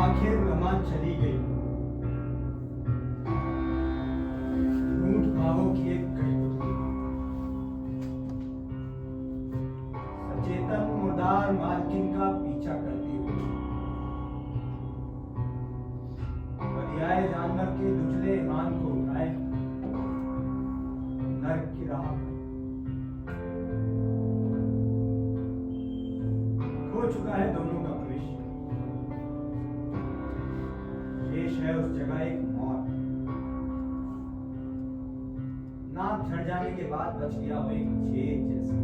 आखिर रमा चली गई। ऊंट भावों की एक कड़ी पुतली, सचेतन मुर्दार मालकिन का पीछा करती हुई बलियाए जानवर के दुचले ईमान को उठाए नर्क की राह खो चुका है दोनों का भविष्य। शेष है उस जगह एक मौत। नाक झड़ जाने के बाद बच गया वो एक छेद जैसा।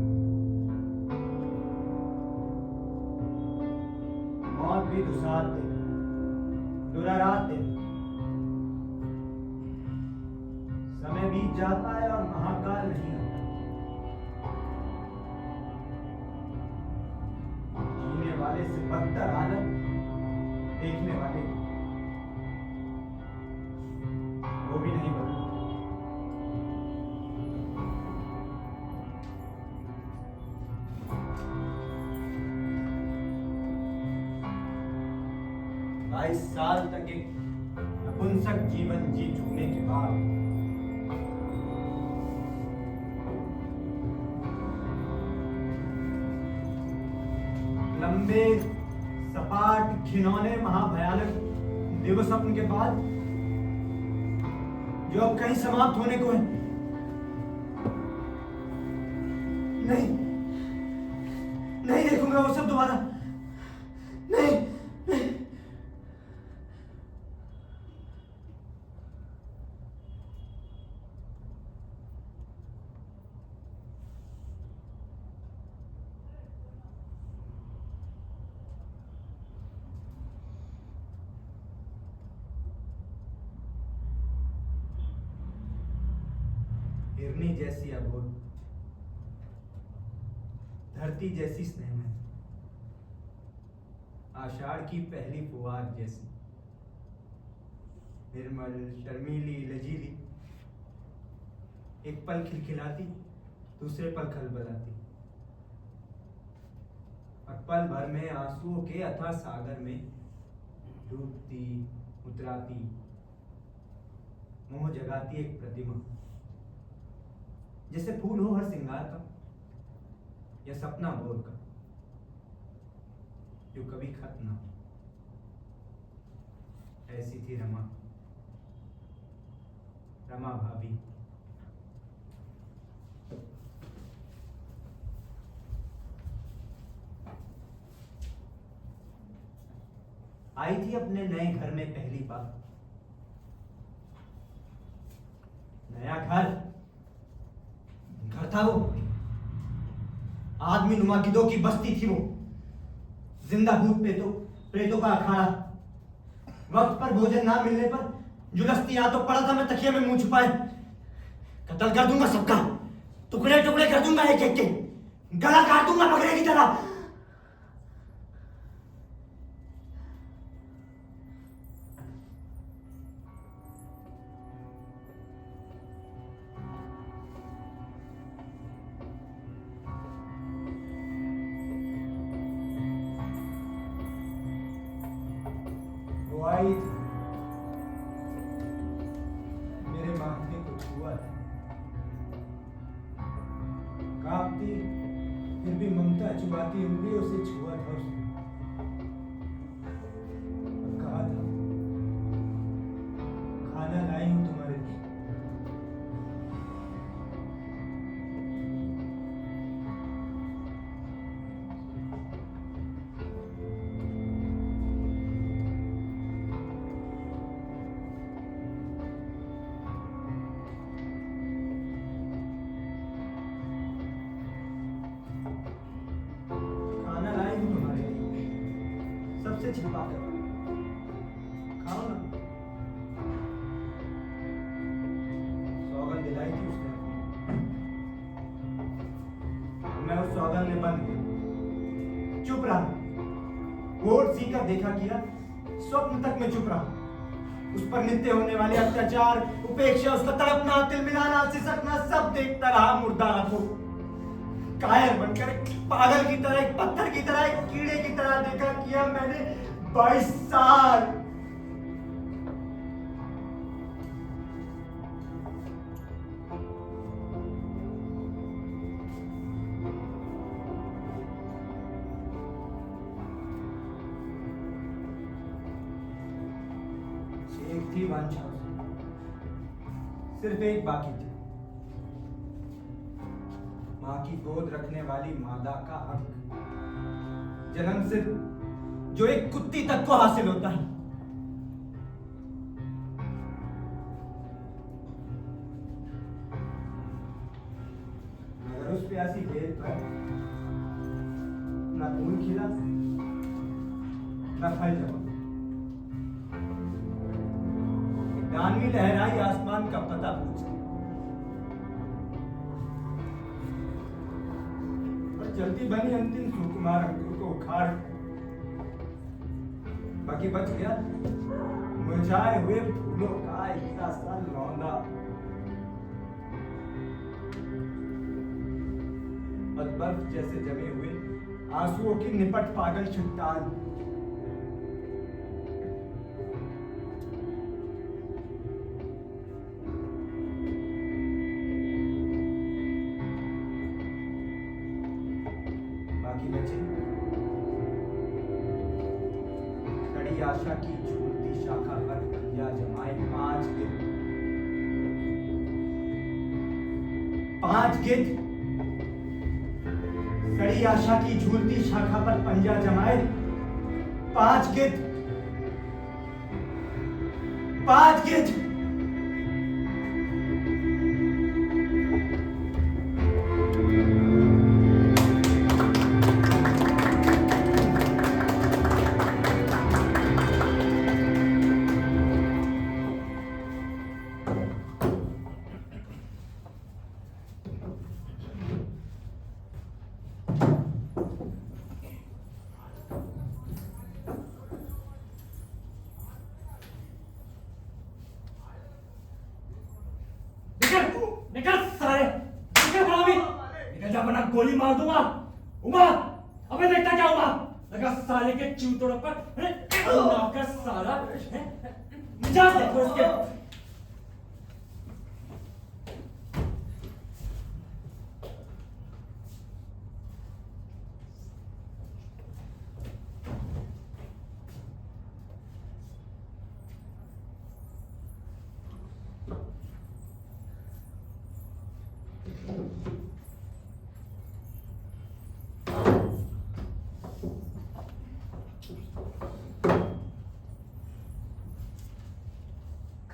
मौत भी दुसात दे, दुरारात दे। समय बीत जाता है और महाकाल नहीं आता। जीने वाले से बदतर हालत देखने वाले की, वो भी नहीं बदला। बाईस साल तक एक नपुंसक जीवन जी चुकने के बाद लंबे सपाट घिनौने महाभयानक दिवस स्वप्न के बाद जो अब कहीं समाप्त होने को है। नहीं, नहीं देखूंगा वो सब दोबारा। नहीं, नहीं। हिरनी जैसी अबोध, धरती जैसी स्नेहमय, आषाढ़ की पहली फुहार जैसी, निर्मल शर्मीली लजीली, एक पल खिलखिलाती दूसरे पल खलबलाती और पल भर में आंसुओं के अथाह सागर में डूबती उतराती मोह जगाती एक प्रतिमा, जैसे फूल हो हर श्रृंगार का या सपना भोर का जो कभी खत्म ना हो। ऐसी थी रमा, रमा भाभी। आई थी अपने नए घर में पहली बार। नया घर था वो, आदमी नुमा गिद्धों की बस्ती थी वो, जिंदा भूत प्रेतों का अखाड़ा। वक्त पर भोजन ना मिलने पर जुलस्ती यहाँ तो पड़ा था, मैं तकिए में मुंह छुपाए। कत्ल कर दूंगा सबका, टुकड़े टुकड़े कर दूंगा एक एक के, गला काट दूंगा बकरे की तरह। वो आई थी, मेरे माथे को छुआ था, कांपती फिर भी ममता चुबाती उंगलियों से छुआ था उसने। और कहा था, खाना लाई हूं तुम्हारे लिए। खाना लाई हूं तुम्हारे लिए, सबसे छिपा कर। खाओ ना। सौगंध दिलाई थी उसने अपनी, मैं उस सौगंध में बंद गया, चुप रहा। वोट सीकर देखा किया, स्वप्न तक में चुप रहा। उस पर नित्य होने वाले अत्याचार, उपेक्षा, उसका तड़पना, तिलमिलाना, सिसकना सब देखता रहा मुर्दा आंखों। कायर बनकर एक पागल की तरह, एक पत्थर की तरह, एक कीड़े की तरह देखा किया मैंने 22 साल। एक थी वांछा उसे, सिर्फ एक बाकी थी, मां की गोद रखने वाली मादा का हक, जन्म से जो एक कुत्ती तक को हासिल होता है। मगर उस प्यासी बेल पर न फूल खिला, न फल जमा। दानवी लहराई आसमान का पता पूछ के, और जल्दी बनी अंतिम सुकुमार अंकुर को उखाड़। बाकी बच गया मुरझाए हुए फूलों का इतना सा लौंदा, और बर्फ जैसे जमे हुए आंसुओं की निपट पागल चट्टान। बाकी बचे खड़ी आशा की झूलती शाखा पर पंजा जमाए 5 गिद्ध। 5 गिद्ध खड़ी आशा की झूलती शाखा पर पंजा जमाए। 5 गिद्ध, 5 गिद्ध। निकल सारे, निकल भाभी, निकल जा वरना गोली मार दूंगा। उमा, अबे देखता क्या उमा? लगा साले के चूतड़ों पर नौकर साला। जा देखो इसके।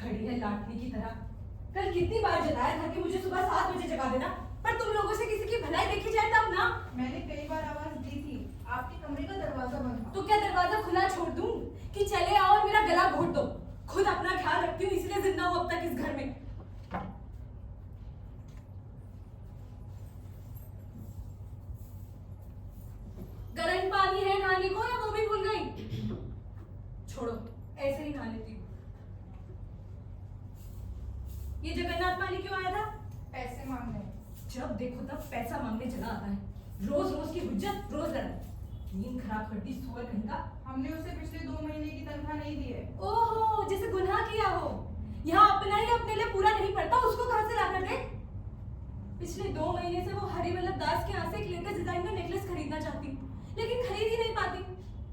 खड़ी है लाटनी की तरह। कल कितनी बार जताया था कि मुझे सुबह 7 बजे जगा देना, पर तुम लोगों से किसी की भलाई देखी जाए तब ना। मैंने कई बार आवाज दी थी, आपके कमरे का दरवाजा बंद था। तो क्या दरवाजा खुला छोड़ दूं कि चले आओ और मेरा गला घोट दो? खुद अपना ख्याल रखती हूँ इसलिए ये जगन्नाथ माली क्यों आया था? पैसे मांगने। जब देखो तब पैसा मांगने चला आता है। रोज रोज की हुज्जत, रोज लड़ाई। नींद खराब कर दी सुअर कहीं का। हमने उसे पिछले 2 महीने की तनख्वाह नहीं दी है। ओहो, जैसे गुनाह किया हो। यहाँ अपना ही अपने लिए पूरा नहीं पड़ता, उसको कहाँ से लाकर दे? पिछले 2 महीने से वो हरिवल्लभ दास के यहाँ से एक लेटेस्ट डिजाइन का नेकलेस खरीदना चाहती, लेकिन खरीद ही नहीं पाती।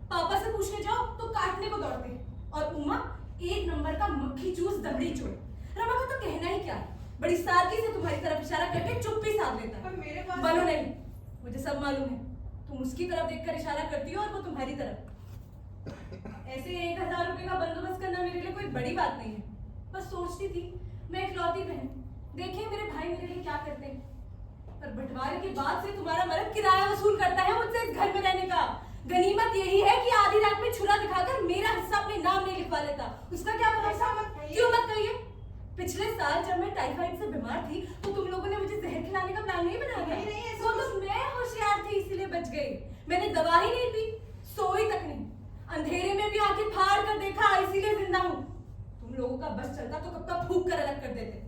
पापा से पूछने जाओ तो काटने को दौड़ते। और उमा एक नंबर का मक्खी चूस दमड़ी चोर। रमा का तो कहना ही क्या है, बड़ी सादगी से तुम्हारी तरफ इशारा करके चुप्पी साध लेता है। पर मेरे पास बोलो नहीं, मुझे सब मालूम है। तुम उसकी तरफ देखकर इशारा करती हो और वो तुम्हारी तरफ। ऐसे 1000 रुपए का बंदोबस्त करना मेरे लिए कोई बड़ी बात नहीं है। बस सोचती थी मैं इकलौती बहन, देखें मेरे भाई मेरे लिए क्या करते हैं। पर बंटवारे के बाद से तुम्हारा मर्द किराया वसूल करता है मुझसे इस घर में रहने का। गनीमत यही है कि आधी रात में छुरा दिखाकर मेरा हिस्सा अपने नाम नहीं लिखवा लेता। उसका क्या भरोसा? मत कहिए। क्यों मत कहिए? पिछले साल जब मैं टाइफाइड से बीमार थी तो तुम लोगों ने मुझे जहर खिलाने का प्लान नहीं बनाया था? नहीं, ऐसा वो तो मैं होशियार थी इसीलिए बच गई। मैंने दवा ही नहीं पी, सोई तक नहीं, अंधेरे में भी आंखें फाड़ कर देखा, इसीलिए जिंदा हूँ। तुम लोगों का बस चलता तो कब का फूंक कर अलग कर देते।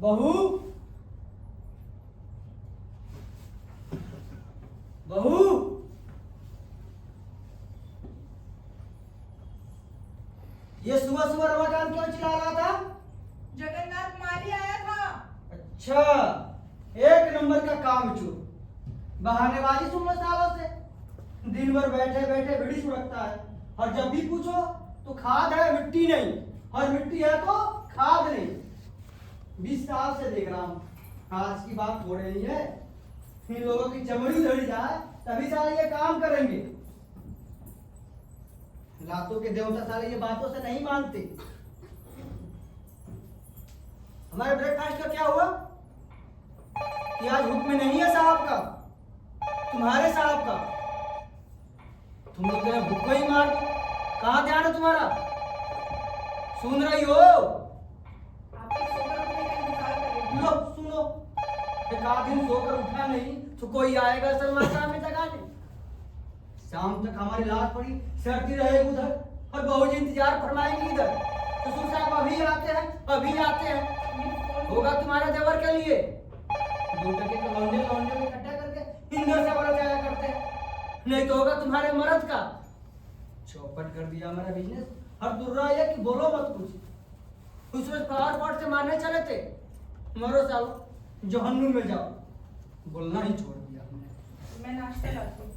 बहू, बहू, ये सुबह सुबह रमाकांत क्यों चिल्ला रहा था? जगन्नाथ माली आया था। अच्छा, एक नंबर का काम चोर। बहानेबाजी सुन लो सालों से। दिन भर बैठे बैठे बीड़ी सुड़कता है और जब भी पूछो तो खाद है मिट्टी नहीं, और मिट्टी है तो खाद नहीं। 20 साल से देख रहा हूँ, आज की बात हो रही है। इन लोगों की चमड़ी उधड़ जाए तभी साले ये काम करेंगे। लातों के देवता साले ये बातों से नहीं मानते। हमारे ब्रेकफास्ट का क्या हुआ? कि आज हुक्म नहीं है साहब का, तुम्हारे साहब का। तुम लोग तेरा भूख को ही मार दो। कहाँ ध्यान है तुम्हारा? सुन रही हो? आपके सोकर उठने का इंतजार करेंगे। लो सुनो, एक आध दिन सोकर उठा नहीं तो कोई आएगा सलमान में जगाने। शाम तक हमारी लाश पड़ी सड़ती रहेगी उधर, और बहू जी इंतजार फरमाएंगी इधर। ससुर साहब अभी आते हैं, अभी आते हैं। होगा तुम्हारे देवर के लिए। 2 टके के लौंडे लौंडे इकट्ठा करके इंदौर से बड़ा जाया करते हैं, नहीं तो होगा तुम्हारे मर्द का। चौपट कर दिया हमारा बिजनेस। और दुर्रा है कि बोलो मत कुछ। उस रोज पावर पॉट से मारने चले थे, मरो सालो, जहन्नुम में जाओ। बोलना ही छोड़ दिया हमने। मैं नाश्ता लाती हूँ।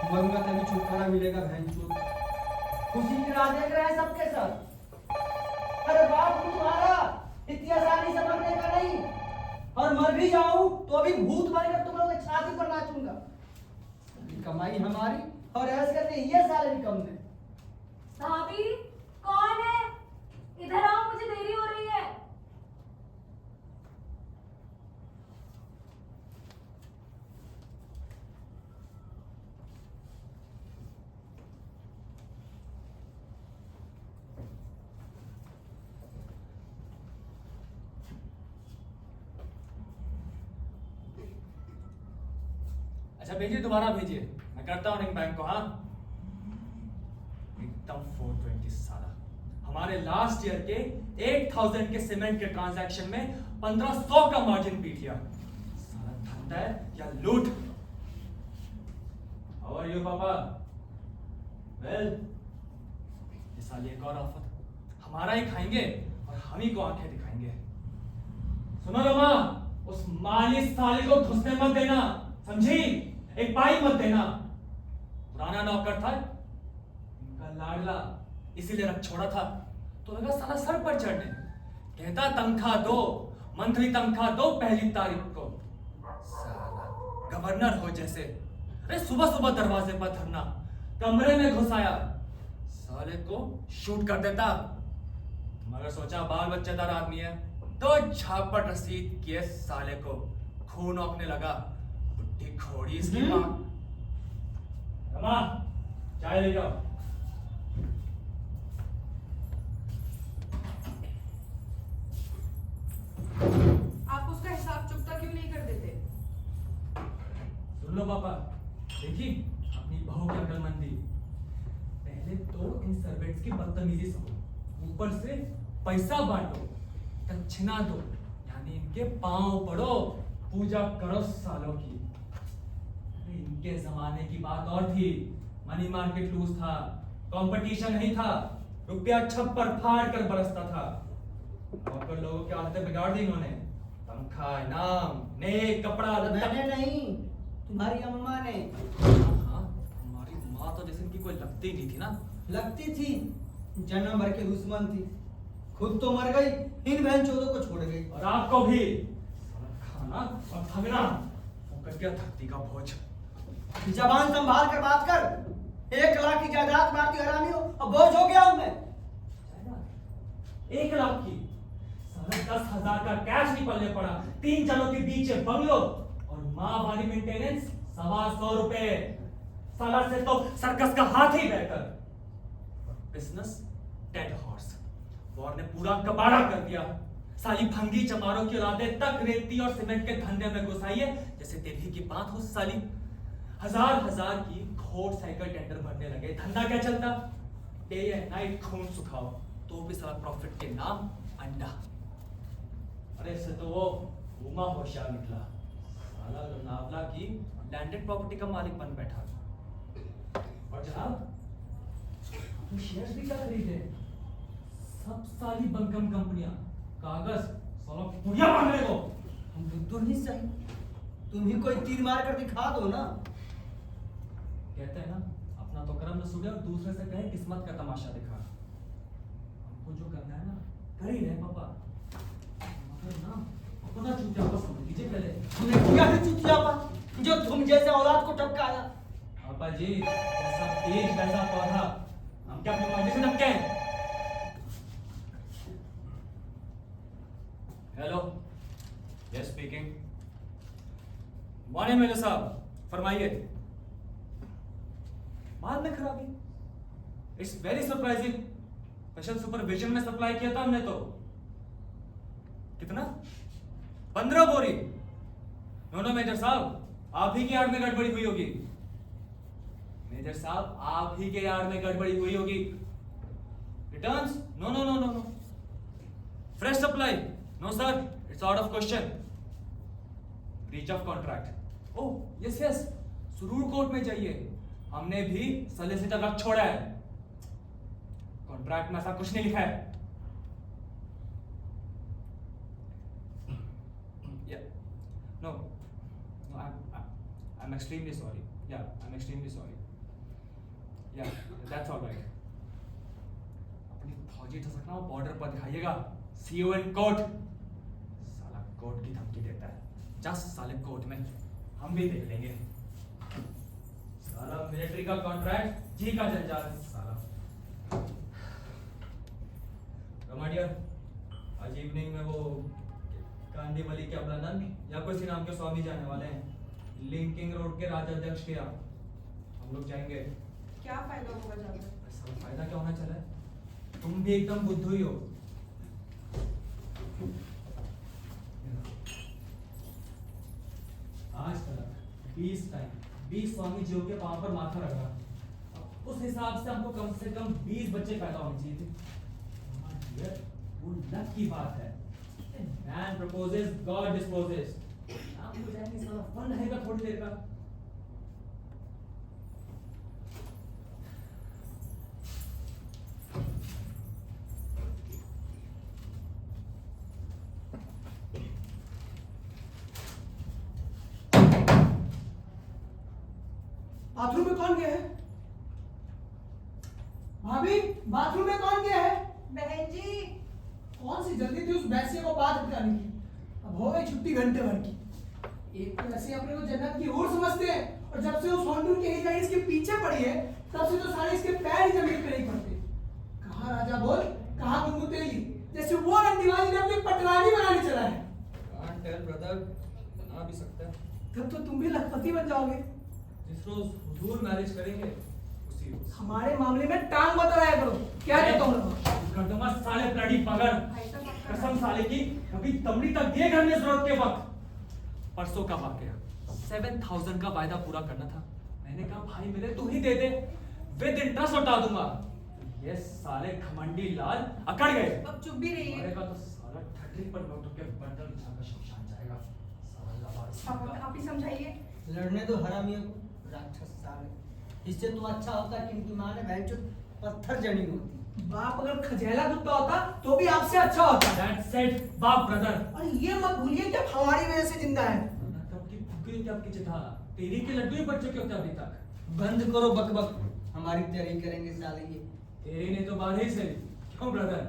मरूंगा तभी छुटकारा मिलेगा भैंचोद। खुशी की राह देख रहे हैं सबके सब। अरे बाप तुम्हारा इतनी आसानी से मरने का नहीं, और मर भी जाऊं तो भी भूत बनकर तुम लोगों की छाती पर नाचूंगा। सारी कमाई हमारी और ऐसे करके ये साले निकम्मे। भाभी कौन है? इधर आओ, मुझे देरी हो रही है। अच्छा भेजिए, दोबारा भेजिए, मैं करता हूँ रिंग बैंक को। हाँ एकदम 420 साला। हमारे लास्ट ईयर के 8000 के सीमेंट के ट्रांजैक्शन में 1500 का मार्जिन पीट लिया। साला धंधा है या लूट? हाउ आर यू पापा? वेल, ये साली एक और आफत। हमारा ही खाएंगे और हम ही को आंखें दिखाएंगे। सुनो रमा, उस माली साली को घुसने मत देना, समझी? एक पाई मत देना। पुराना नौकर था, इनका लाडला, इसीलिए रख छोड़ा था। तो लगा साला सर पर चढ़ने, कहता तनख्वाह दो, मंथली तनख्वाह दो पहली तारीख को। साला गवर्नर हो जैसे। अरे सुबह सुबह दरवाजे पर धरना, कमरे में घुस आया, साले को शूट कर देता। मगर सोचा बाल बच्चेदार आदमी है तो झापट रसीद किए साले को। खून औंकने लगा। बुड्ढी घोड़ी इसकी मां। रमा, चाय ले जाओ। आप उसका हिसाब चुकता क्यों नहीं कर देते? सुन लो पापा, देखी अपनी बहू की अकलमंदी। पहले तो इन सर्वेंट्स की बदतमीजी सहो, ऊपर से पैसा बांटो, दक्षिणा दो, यानी इनके पांव पड़ो, पूजा करो सालों की। अरे इनके जमाने की बात और थी, मनी मार्केट लूज था, कंपटीशन नहीं था, रुपया छप्पर फाड़ कर बरसता था। नौकर लोगों की आदतें बिगाड़ दी इन्होंने, तनख्वाह, इनाम, नेक कपड़ा, मैंने नहीं, तुम्हारी अम्मा ने। हाँ, हमारी माँ तो जैसे इनकी कोई लगती नहीं थी ना। लगती थी, जन्म भर के दुश्मन थी, खुद तो मर गई, इन बहन चोदों को छोड़ गई। और आपको भी खाना और थकना, मुकर गया धरती का बोझ। जबान संभाल कर बात कर। 1 लाख की जायदाद मारती हरामी हो, अब बोझ हो गया हूं मैं। 1 लाख की, साला 10,000 का कैश नहीं पल्ले पड़ा, 3 जनों के बीच है बंगलो और माँ वाली मेंटेनेंस 125 रुपए। साला से तो सर्कस का हाथ ही बेहतर। बिजनेस डेड हॉर्स, वॉर ने पूरा कबाड़ा कर दिया। साली भंगी चमारों की औलादें तक रेती और सीमेंट के धंधे में घुसाई है, जैसे तेली की बात हो साली। हजार की घोड़ साइकिल टेंडर भरने लगे, धंधा क्या चलता? डे एंड नाइट खून सुखाओ, तो भी साला प्रॉफिट के नाम अंडा। अरे इससे तो वो उमा होशियार निकला, साला लोनावला की लैंडेड प्रॉपर्टी का मालिक बन बैठा। और जनाब तो शेयर्स भी क्या खरीदे, सब साली बंकम कंपनियां, कागज साला पुड़िया मांगने को। हम बुद्धू नहीं सही, तुम ही कोई तीर मार कर दिखा दो ना। कहते हैं ना, अपना तो कर्म न सुने और दूसरे से कहे किस्मत का तमाशा दिखा। हमको जो करना है ना कर ही रहे पापा, मगर ना अपना चूतियापा समझ लीजिए पहले। हमने किया है चुतियापा जो तुम जैसे औलाद को टपकाया? पापा जी, जैसा बीज वैसा पौधा, हम क्या अपनी मर्जी से टपके? Hello, yes speaking. Morning major साहब, फरमाइए। माल में खराबी, it's very surprising. Special supervision में सप्लाई किया था हमने तो। कितना? 15 बोरी। नो मेजर साहब, आप ही की यार्ड में गड़बड़ी हुई होगी। मेजर साहब, आप ही के यार्ड में गड़बड़ी हुई होगी। Returns? No no no no no. Fresh supply? No sir, it's out of question. Breach of contract? Oh yes yes, सुरूर कोर्ट में जाइए, हमने भी सॉलिसिटर रख छोड़ा है, कॉन्ट्रैक्ट में ऐसा कुछ नहीं लिखा है। No, I'm extremely sorry. Yeah, I'm extremely sorry. Yeah, that's all right. अपनी फौजी ठसकना बॉर्डर पर दिखाइएगा, CO in court। साला कोर्ट की धमकी देता है, जस्ट साले कोर्ट में हम भी देख लेंगे। साला मिलिट्री का कॉन्ट्रैक्ट, जी का जंजाल साला। रमाडियर, आज इवनिंग में वो कांडीवली के अबलानंद या कोई सी नाम के स्वामी जाने वाले हैं, लिंकिंग रोड के राजाध्यक्ष के यहाँ। हम लोग जाएंगे। क्या फायदा होगा जाकर? सब फायदा क्या होना चला है, तुम भी एकदम बुद्धू ही हो। आज तक 20 स्वामी जी के पांव पर माथा रखा, उस हिसाब से हमको कम से कम 20 बच्चे पैदा होने चाहिए थे। वो लक की बात है, man proposes, God disposes। आपको जाएंगे, साला फन रहेगा थोड़ी देर का। बाथरूम में कौन गया है? भाभी, बाथरूम में कौन गया है? बहन जी, कौन सी जल्दी थी उस भैंसिया को बात हटाने की? अब हो गई छुट्टी घंटे भर की। एक तो ऐसे अपने को जन्नत की हूर समझते हैं, और जब से उस हॉन्डूर की हिजाई इसके पीछे पड़ी है, तब से तो सारे इसके पैर ही जमीन पे नहीं पड़ते। कहाँ राजा बोल, कहाँ गुंगू तेली, जैसे वो रंगीबाजी ने अपनी पटरानी बनाने चला है। Can't tell brother, बना भी सकता है। तब तो तुम भी लखपति बन जाओगे। जिस रोज हुजूर मैरिज करेंगे उसी रोज। हमारे मामले में टांग मत अड़ाया करो, क्या कहता हूँ? कर दूंगा साले ब्लडी पगड़, ऐसा मत करो। कसम साले की, कभी तमड़ी तक दिए घर में जरूरत के वक्त। परसों का वाकया, 7,000 का वायदा पूरा करना था, मैंने कहा भाई मिले तू ही दे दे, विद इंटरेस्ट लौटा दूंगा। ये साले घमंडी लाल अकड़ गए। अब चुप भी रहिए। अरे का तो साला ठटरी पर नोटों के बंडल बिछाकर शमशान जाएगा। साला लवारिस पापा का। आप ही समझाइए। लड़ने दो हरामियों को, राक्षस साले। इससे तो अच्छा होता कि इनकी माँ ने बहनचोद पत्थर जड़ी होती। बाप अगर खजेला कुत्ता होता तो भी आपसे अच्छा होता। That's it, बाप ब्रदर। और ये मत भूलिए कि आप हमारी वजह से जिंदा है। तब की फुकरी तब की चिता, तेरी के लड्डू ही बच्चों के होते अभी तक। बंद करो बकबक, हमारी तैयारी करेंगे साले ये। तेरी ने तो बाहर ही से, क्यों ब्रदर?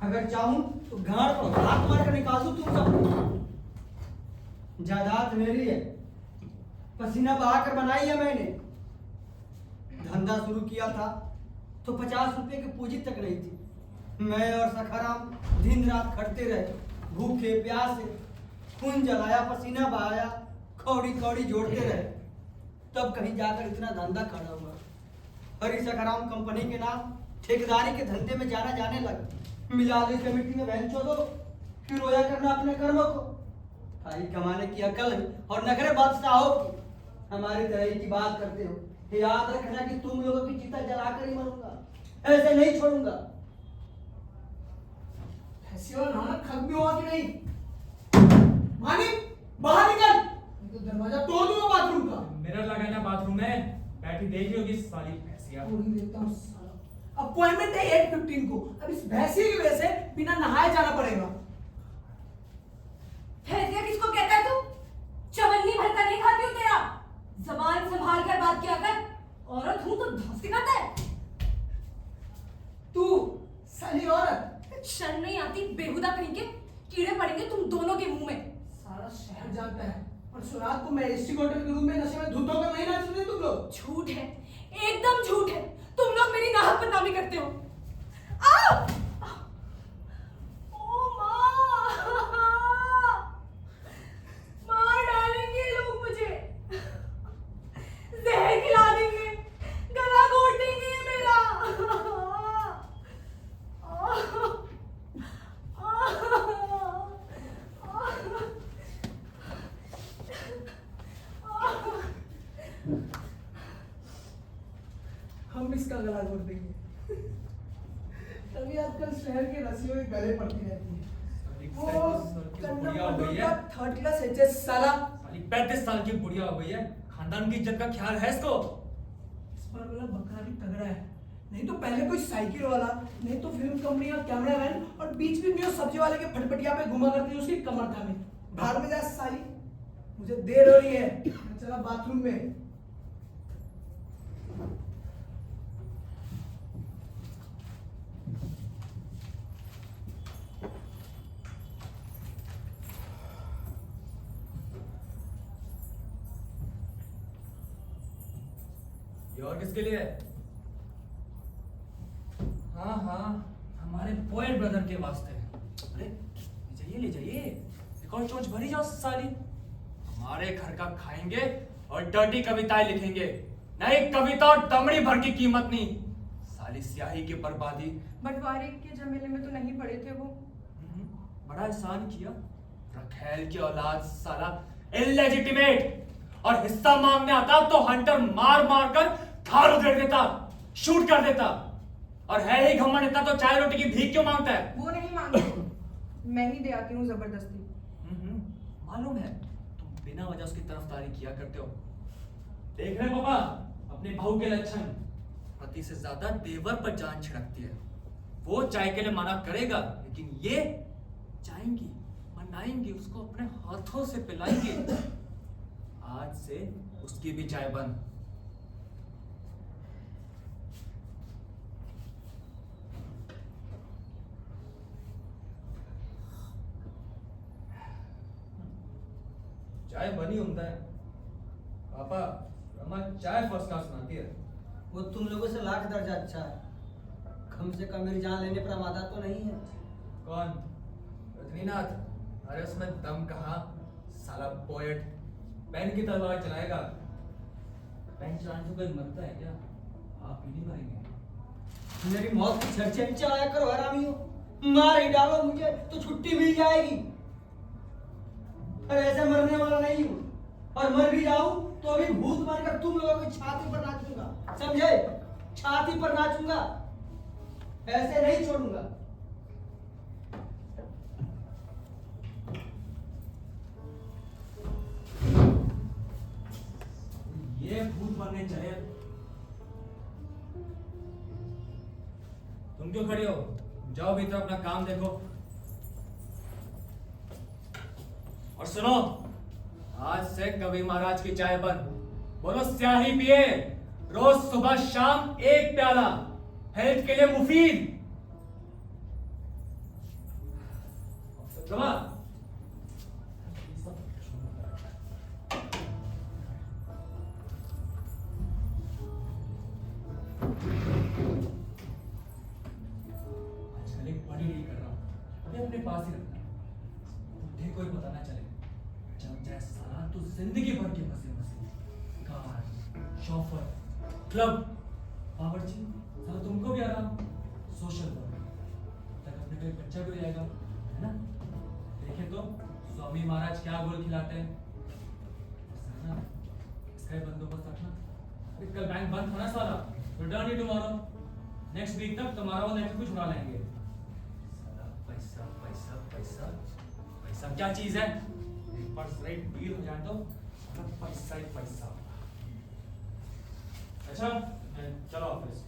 अगर चाहूं तो गाड़ पर हाथ मार कर निकाल दूं तुम सबको। जायदाद मेरी है, पसीना बहाकर बनाई है मैंने। धंधा शुरू किया था तो 50 रुपए की पूंजी तक नहीं थी। मैं और सखाराम दिन रात खटते रहे, भूखे प्यासे, खून जलाया, पसीना बहाया, कौड़ी कौड़ी जोड़ते रहे, तब कहीं जाकर इतना धंधा खड़ा हुआ। हरी सखाराम कंपनी के नाम ठेकेदारी के धंधे में जाने लगा। मिला दी कमेटी में बहन चोदो, फिर रोया करना अपने कर्मों को। भाई कमाने की अकल और नखरे बादशाहों की, हमारी तरह की बात करते हो। याद रखना कि तुम लोगों की चिता जलाकर ही मरूंगा, ऐसे नहीं छोड़ूंगा। नानक खत्म हुआ कि नहीं? मानिक बाहर निकल, नहीं तो दरवाजा तोड़ दूंगा बाथरूम का। मिरर लगाना बाथरूम में, बैठी देख रही होगी साली भैंसिया। पूरी देखता हूँ साला। अपॉइंटमेंट है 8:15 को, अब इस भैंसी की वजह से बिना नहाए जाना पड़ेगा। भैंसिया किसको कहता है तू? चवन्नी भर का नहीं खाती हूँ तेरा। जबान संभाल कर बात किया कर। औरत हूँ तो धौंस दिखाता है। तू साली औरत, शर्म नहीं आती बेहुदा कहीं के? कीड़े पड़ेंगे तुम दोनों के मुंह में। सारा शहर जानता है। और सुरात को मैजिस्ट्रेट होटल के रूम में नशे में धुत होकर नहीं नाचते तुम लोग। झूठ है, एकदम झूठ है। तुम लोग मेरी नाहक बदनामी करते हो। आओ! ओ माँ! मार डालेंगे लोग मुझे, जहर खिला देंगे, गला घोट देंगे ये मेरा। हम इसका गला घोट देंगे। तभी आजकल शहर के रस्सियों के गले पड़ती रहती है। वो बुढ़िया हो गई है। थर्ड क्लास एचएस साला। साली 35 साल की बुढ़िया हो गई है, खानदान की इज्जत का ख्याल है इसको? इस पर वाला बकरा भी तगड़ा है। नहीं तो पहले कोई साइकिल वाला, नहीं तो फिल्म कंपनी का कैमरामैन, और बीच में वो सब्जी वाले के फटफटिया पे घुमा करती उसकी कमर था में। भाड़ में जा साली, मुझे देर हो रही है, मैं चला बाथरूम में। ये और किसके लिए है? हाँ हाँ, हमारे पोएट ब्रदर के वास्ते। अरे ले जाइए, एक और चोंच भरी जाओ साली। हमारे घर का खाएंगे और डर्टी कविताएं लिखेंगे। नहीं कविता और दमड़ी भर की कीमत नहीं। साली स्याही की बर्बादी। बंटवारे के झमेले में तो नहीं पड़े थे वो। बड़ा एहसान किया। रखेल की औलाद साला इलेजिटिमेट, और हिस्सा मांगने आता तो हंटर मार मार कर खाल उधेड़ देता, शूट कर देता। और है ही घमंड इतना तो चाय रोटी की भीख क्यों मांगता है? वो नहीं मांगते, मैं ही दे आती हूँ जबरदस्ती। मालूम है तुम बिना वजह उसकी तरफदारी किया करते हो। देख रहे पापा अपने बहू के लक्षण। पति से ज्यादा देवर पर जान छिड़कती है। वो चाय के लिए मना करेगा, लेकिन ये जाएंगी, मनाएंगी, उसको अपने हाथों से पिलाएंगी। आज से उसकी भी चाय बंद। चाय बनी उमदा है पापा। रमा चाय फर्स्ट क्लास बनाती है। वो तुम लोगों से लाख दर्जा अच्छा है। कम से कम मेरी जान लेने पर आमादा तो नहीं है। कौन? रजनीनाथ? अरे उसमें दम कहाँ, साला पोएट पेन की तलवार चलाएगा। पेन चलाने से कोई मरता है क्या? आप ही नहीं मरेंगे। मेरी मौत की चर्चा चलाया करो हरामियों। मार ही डालो मुझे तो छुट्टी मिल जाएगी। अरे ऐसे मरने वाला नहीं हूँ, और मर भी जाऊं तो अभी भूत बनकर तुम लोगों की छाती पर नाचूंगा, समझे? छाती पर नाचूंगा, ऐसे नहीं छोड़ूंगा। ये भूत बनने चले। तुम क्यों खड़े हो? जाओ भीतर अपना काम देखो। और सुनो, आज से कवि महाराज की चाय बंद। बोलो स्याही पिए, रोज सुबह शाम 1 प्याला, हेल्थ के लिए मुफीद। आजकल एक बड़ी डील कर रहा हूं, अभी अपने पास ही रखना, बुढ़े कोई पता ना चले। जब जाए साला तो जिंदगी भर के मजे मजे, कार, शॉफर, क्लब, बावर्ची, साला तुमको भी आराम, सोशल वर्क, तक अपने कोई बच्चा भी हो जाएगा, है ना? देखे तो स्वामी महाराज क्या गोल खिलाते हैं। साला इसका बंदोबस्त रखना। अभी कल बैंक बंद था ना साला, रिटर्न ही टुमारो। नेक्स्ट वीक तक तुम्हारा वो नेट कुछ उड़ा लेंगे। साला पैसा पैसा पैसा पैसा क्या चीज है? एक बार राइट डील हो जाए तो साला पैसा ही पैसा। अच्छा चलो ऑफिस।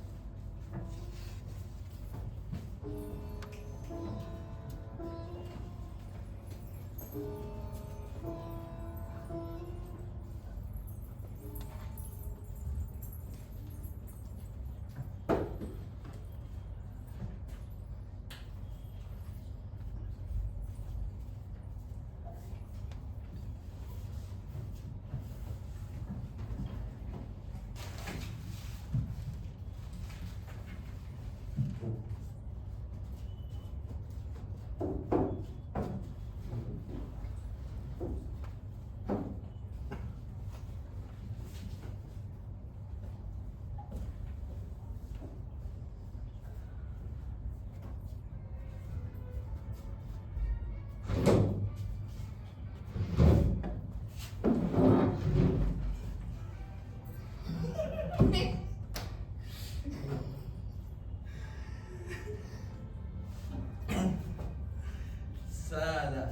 साला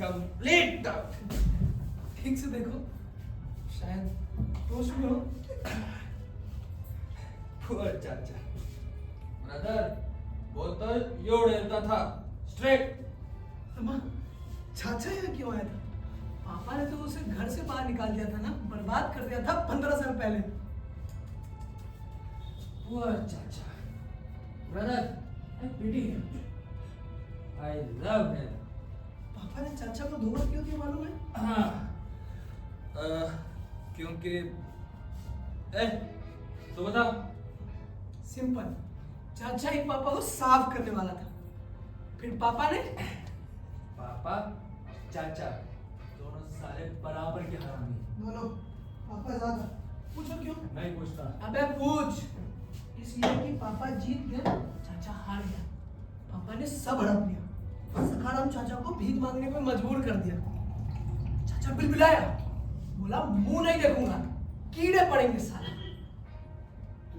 कंप्लीट। ठीक से देखो, शायद होश में हो। पुअर चाचा ब्रदर, बोतल एवढं येता था स्ट्रेट। अम्मा, चाचा यहाँ क्यों आया था? पापा ने तो उसे घर से बाहर निकाल दिया था ना, बर्बाद कर दिया था 15 साल पहले। पुअर चाचा brother, I pity him, I love him. पापा ने चाचा को धोखा क्यों दिया मालूम है? हाँ क्योंकि तो बता। सिंपल, चाचा ही पापा को साफ करने वाला था, फिर पापा ने पापा चाचा दोनों सारे बराबर के हरामी। बोलो, पापा ज्यादा पूछो क्यों? नहीं पूछता। अबे पूछ। इसलिए कि पापा जीत गए, चाचा हार गया। पापा ने सब हड़प लिया, सखाराम चाचा को भीख मांगने पे मजबूर कर दिया। चाचा बिलबिलाया, बोला मुंह नहीं देखूंगा, कीड़े पड़ेंगे साला।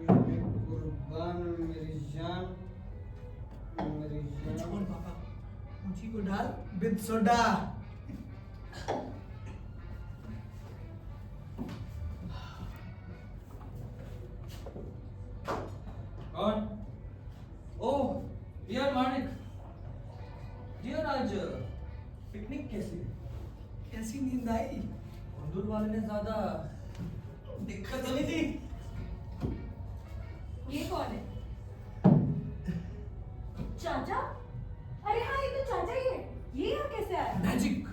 कुर्बान मेरी जान, मेरी छोड़ जान। पापा, मुझी को डाल विद सोडा। कौन? ओह डियर मानिक, डियर आज पिकनिक कैसी? कैसी नींद आई? दूर वाले ने ज्यादा दिक्कत तो नहीं थी? ये कौन है? चाचा? अरे हाँ, ये तो चाचा ही है। ये यहाँ कैसे आया? मैजिक।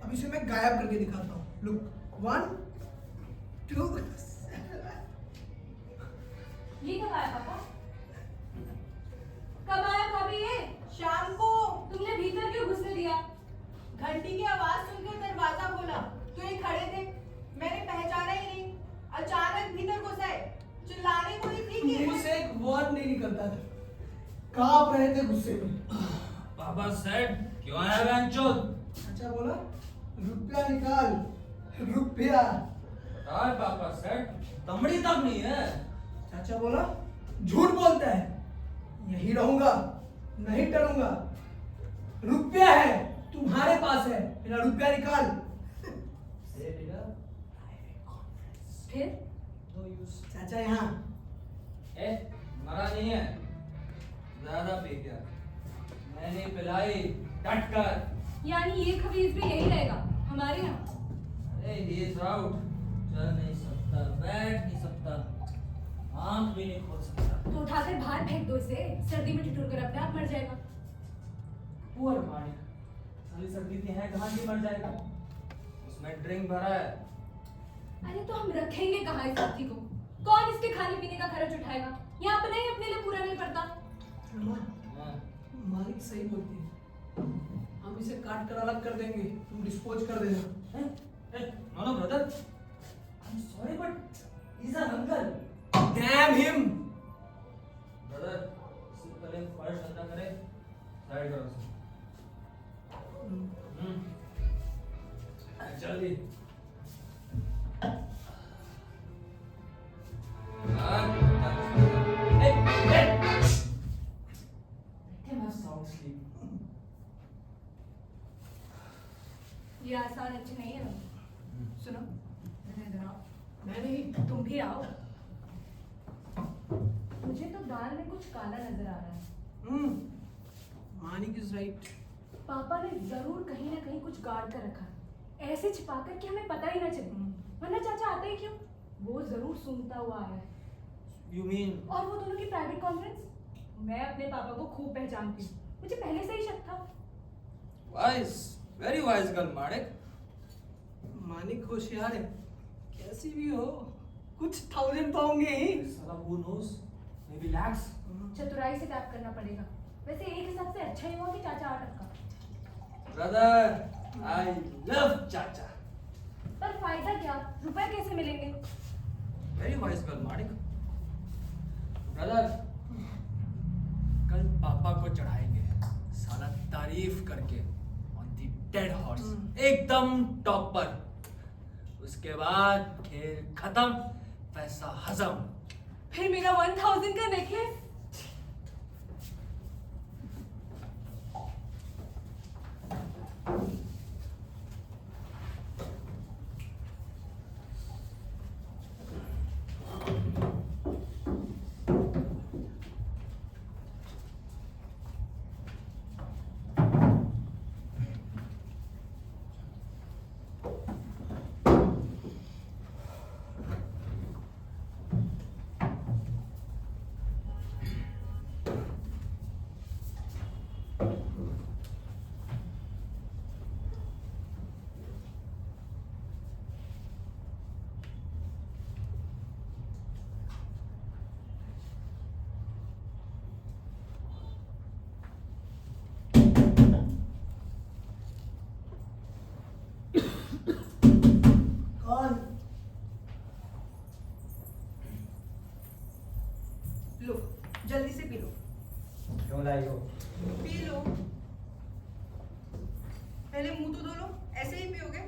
अब इसे मैं गायब करके दिखाता हूँ। लुक, 1 2। ये कब आया पापा? कब आया भाभी ये? शाम को तुमने भीतर क्यों घुसने दिया? घंटी की आवाज सुनकर दरवाजा खोला तो ये खड़े थे, मैंने पहचाना ही नहीं। अचानक भीतर घुस आए, चिल्लाने को ही थी कि मुंह से एक वर्ड नहीं निकलता था, कांप रहे थे गुस्से में। पापा सेड क्यों आया बहनचोद? अच्छा बोला, रुपया निकाल, रुपया। बताए पापा सेठ, दमड़ी तक नहीं है। चाचा बोला झूठ बोलता है, यही रहूंगा, नहीं डरूंगा। रुपया है, तुम्हारे पास है, मेरा रुपया निकाल। फिर चाचा यहाँ। मरा नहीं है, ज्यादा पी गया। मैंने पिलाई डट कर। यानी ये खबीज भी यही रहेगा हमारे यहाँ? अरे he is out, चल नहीं सकता, बैठ नहीं सकता, आंख भी नहीं खोल सकता। तो उठाकर बाहर फेंक दो इसे, सर्दी में ठिठुर कर अपने आप मर जाएगा। पुअर मानिक, साली सर्दी की है कहाँ की मर जाएगा, उसमें ड्रिंक भरा है। अरे तो हम रखेंगे कहाँ इस हाथी को? कौन इसके खाने पीने का खर्च उठाएगा? यहाँ पर नहीं, अपने लिए पूरा नहीं पड़ता। हाँ। मालिक सही बोलती है, हम इसे काट कर अलग कर देंगे, तुम डिस्पोज कर देना। No, no, brother. I'm sorry, but he's an uncle. Damn him! Brother, इससे पहले फर्श गंदा करे, साइड करो उसे। जल्दी। ये आसान अच्छी नहीं है। सुनो, इधर आओ। मैं नहीं। तुम भी आओ। मुझे तो दाल में कुछ काला नजर आ रहा है। Manik is right. पापा ने जरूर कहीं ना कहीं कुछ गाड़ कर रखा है, ऐसे छिपा कर कि हमें पता ही ना चले। वरना चाचा आते ही क्यों? वो जरूर सूंघता हुआ आया है। You mean? और वो दोनों की प्राइवेट कॉन्फ्रेंस, मैं अपने पापा को खूब पहचानती हूँ, मुझे पहले से ही शक था। Wise, very wise girl, Manik. Manik होशियार है, कैसी भी हो, कुछ 1000 तो होंगे ही। साला who knows? Maybe lakhs? चतुराई से टैप करना पड़ेगा। वैसे एक हिसाब से अच्छा ही हुआ कि चाचा आ टपका। Brother, I love चाचा। पर फायदा क्या? रुपए कैसे मिलेंगे? Very wise girl, Manik. Brother, कल पापा को चढ़ाएंगे, साला तारीफ करके on the dead horse, एकदम टॉप पर। उसके बाद खेल खत्म, पैसा हजम। फिर मेरा 1000 का नेकलेस? कौन? लो, जल्दी से पी लो। क्यों लाई हो? P low. पहले मुंह तो धो लो, ऐसे ही पियोगे?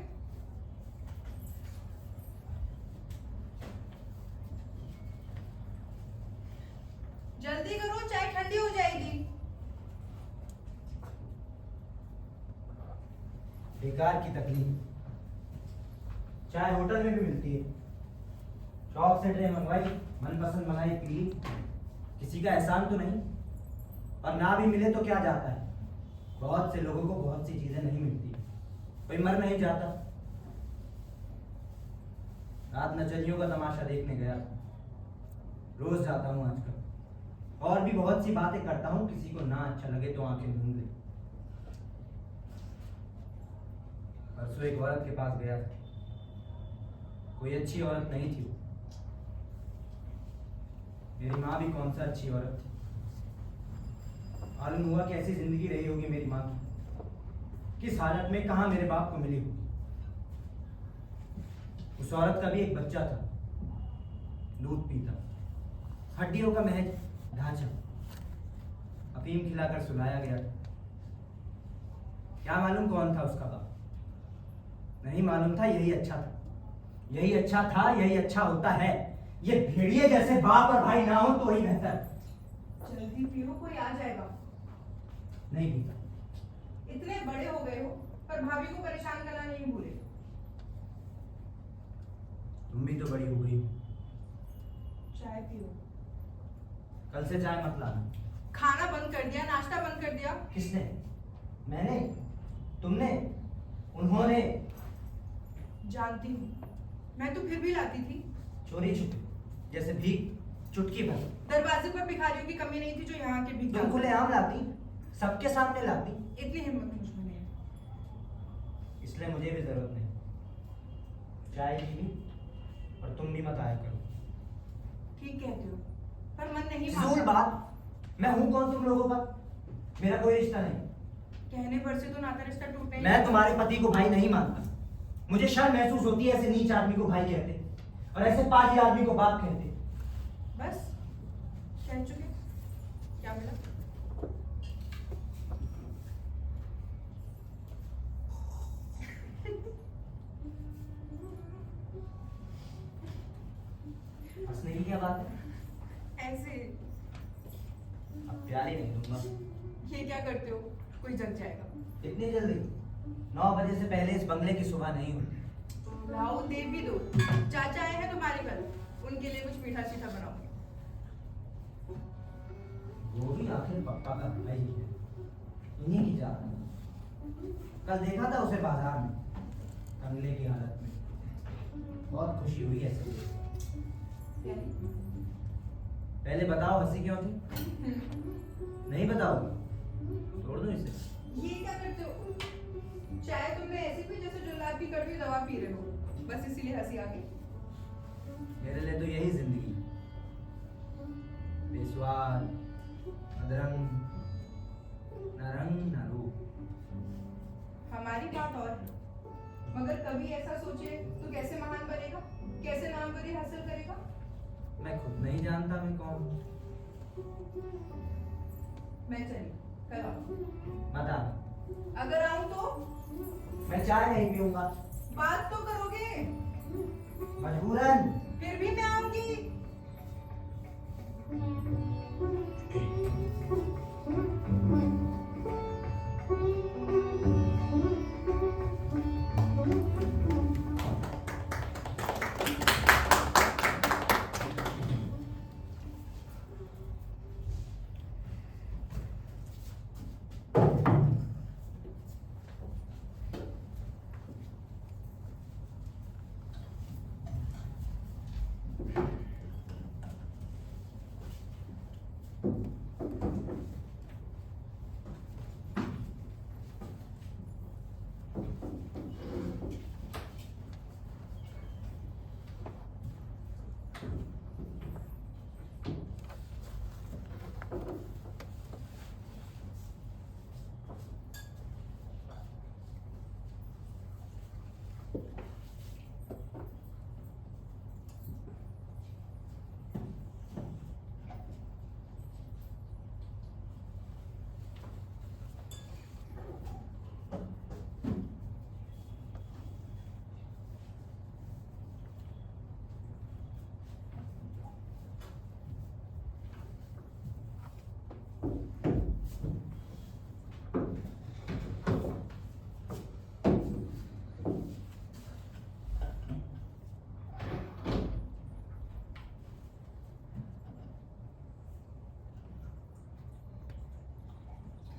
जल्दी करो, चाय ठंडी हो जाएगी। बेकार की तकलीफ। चाय होटल में भी मिलती है, शौक से ट्रे मंगवाई, मनपसंद मलाई पी ली। किसी का एहसान तो नहीं, और ना भी मिले तो क्या जाता है। बहुत से लोगों को बहुत सी चीजें नहीं मिलती, कोई मर नहीं जाता। रात नचनियों का तमाशा देखने गया, रोज जाता हूँ आजकल। और भी बहुत सी बातें करता हूँ, किसी को ना अच्छा लगे तो आंखें मूंद ले। परसों एक औरत के पास गया था, कोई अच्छी औरत नहीं थी वो। मेरी माँ भी कौन सा अच्छी औरत थी। मालूम हुआ कैसी जिंदगी रही होगी मेरी माँ की, किस हालत में कहाँ मेरे बाप को मिली होगी। उस औरत का भी एक बच्चा था, दूध पीता, हड्डियों का महज ढांचा, अफीम खिलाकर सुलाया गया था। क्या मालूम कौन था उसका बाप, नहीं मालूम था, यही अच्छा था। यही अच्छा था, यही अच्छा होता है। ये भेड़िए जैसे बाप और भाई ना हो तो ही बेहतर। जल्दी पियो, कोई आ जाएगा। नहीं पीता। इतने बड़े हो गए हो पर भाभी को परेशान करना नहीं भूले। तुम भी तो बड़ी हो गई हो। चाय पियो। कल से चाय मत लाना। खाना बंद कर दिया, नाश्ता बंद कर दिया। किसने? मैंने? तुमने? उन्होंने? जानती हूँ, मैं तो फिर भी लाती थी। चोरी छुपी, जैसे भीख, चुटकी भर। दरवाजे पर भिखारियों की कमी नहीं थी जो यहाँ के भिखारी। तुम खुलेआम लाती, सबके सामने लाती। इतनी हिम्मत मुझ में नहीं है। इसलिए मुझे भी जरूरत नहीं। चाय पी और तुम भी मत आया करो। ठीक कहते हो, पर मन नहीं फिजूल बात। मैं हूं कौन तुम लोगों का? मेरा कोई रिश्ता नहीं। कहने पर से तो नाता रिश्ता टूटे ही। मैं तुम्हारे पति को भाई नहीं मानता। मुझे शर्म महसूस होती है ऐसे नीच आदमी को भाई कहते और ऐसे पाजी आदमी को बाप कहते। बस कह चुके, क्या मिला? हंसने की क्या बात है? ऐसे अब प्यार ही नहीं दूंगा। ये क्या करते हो? कोई जग जाएगा। इतनी जल्दी? 9 बजे से पहले इस बंगले की सुबह नहीं हुई। राहु दे भी दो। चाचा आए हैं तुम्हारे घर, उनके लिए कुछ मीठा सीठा बनाओगे। वो भी आखिर पप्पा का भाई है, इन्हीं की जान है। कल देखा था उसे बाजार में कंगले की हालत में। बहुत खुशी हुई ऐसे। पहले बताओ हंसी क्यों थी? नहीं बताओगी? तोड़ दो इसे। ये क्या करते हो? चाय तुमने ऐसी पी जैसे जुल्लाद की कड़वी दवा पी रहे हो, बस इसीलिए हंसी आ गई। मेरे लिए तो यही जिंदगी। बेस्वाद, अदरंग, न रंग न रूप। हमारी बात और है, मगर कभी ऐसा सोचे तो कैसे महान बनेगा, कैसे नामवरी हासिल करेगा? मैं खुद नहीं जानता मैं कौन हूँ। मैं चली, कल आऊं। मत आ। अगर आऊं तो मैं चाय नहीं पीऊंगा। बात तो करोगे? मजबूरन। फिर भी मैं आऊंगी।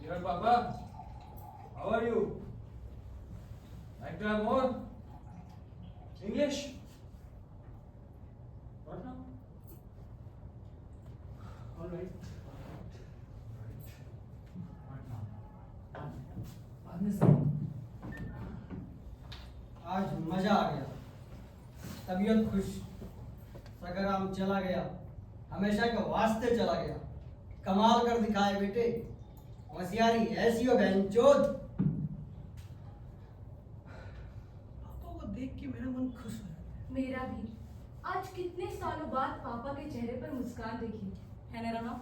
Dear Papa, how are you? Like to have more? English? What now? All right. बाद में सही। आज मजा आ गया, तबीयत खुश, सगराम चला गया, हमेशा के वास्ते चला गया। कमाल कर दिखाए बेटे, होशियारी ऐसी हो बहनचोद। पापा को देख के मेरा मन खुश हो गया। मेरा भी। आज कितने सालों बाद पापा के चेहरे पर मुस्कान देखी है ना रमा?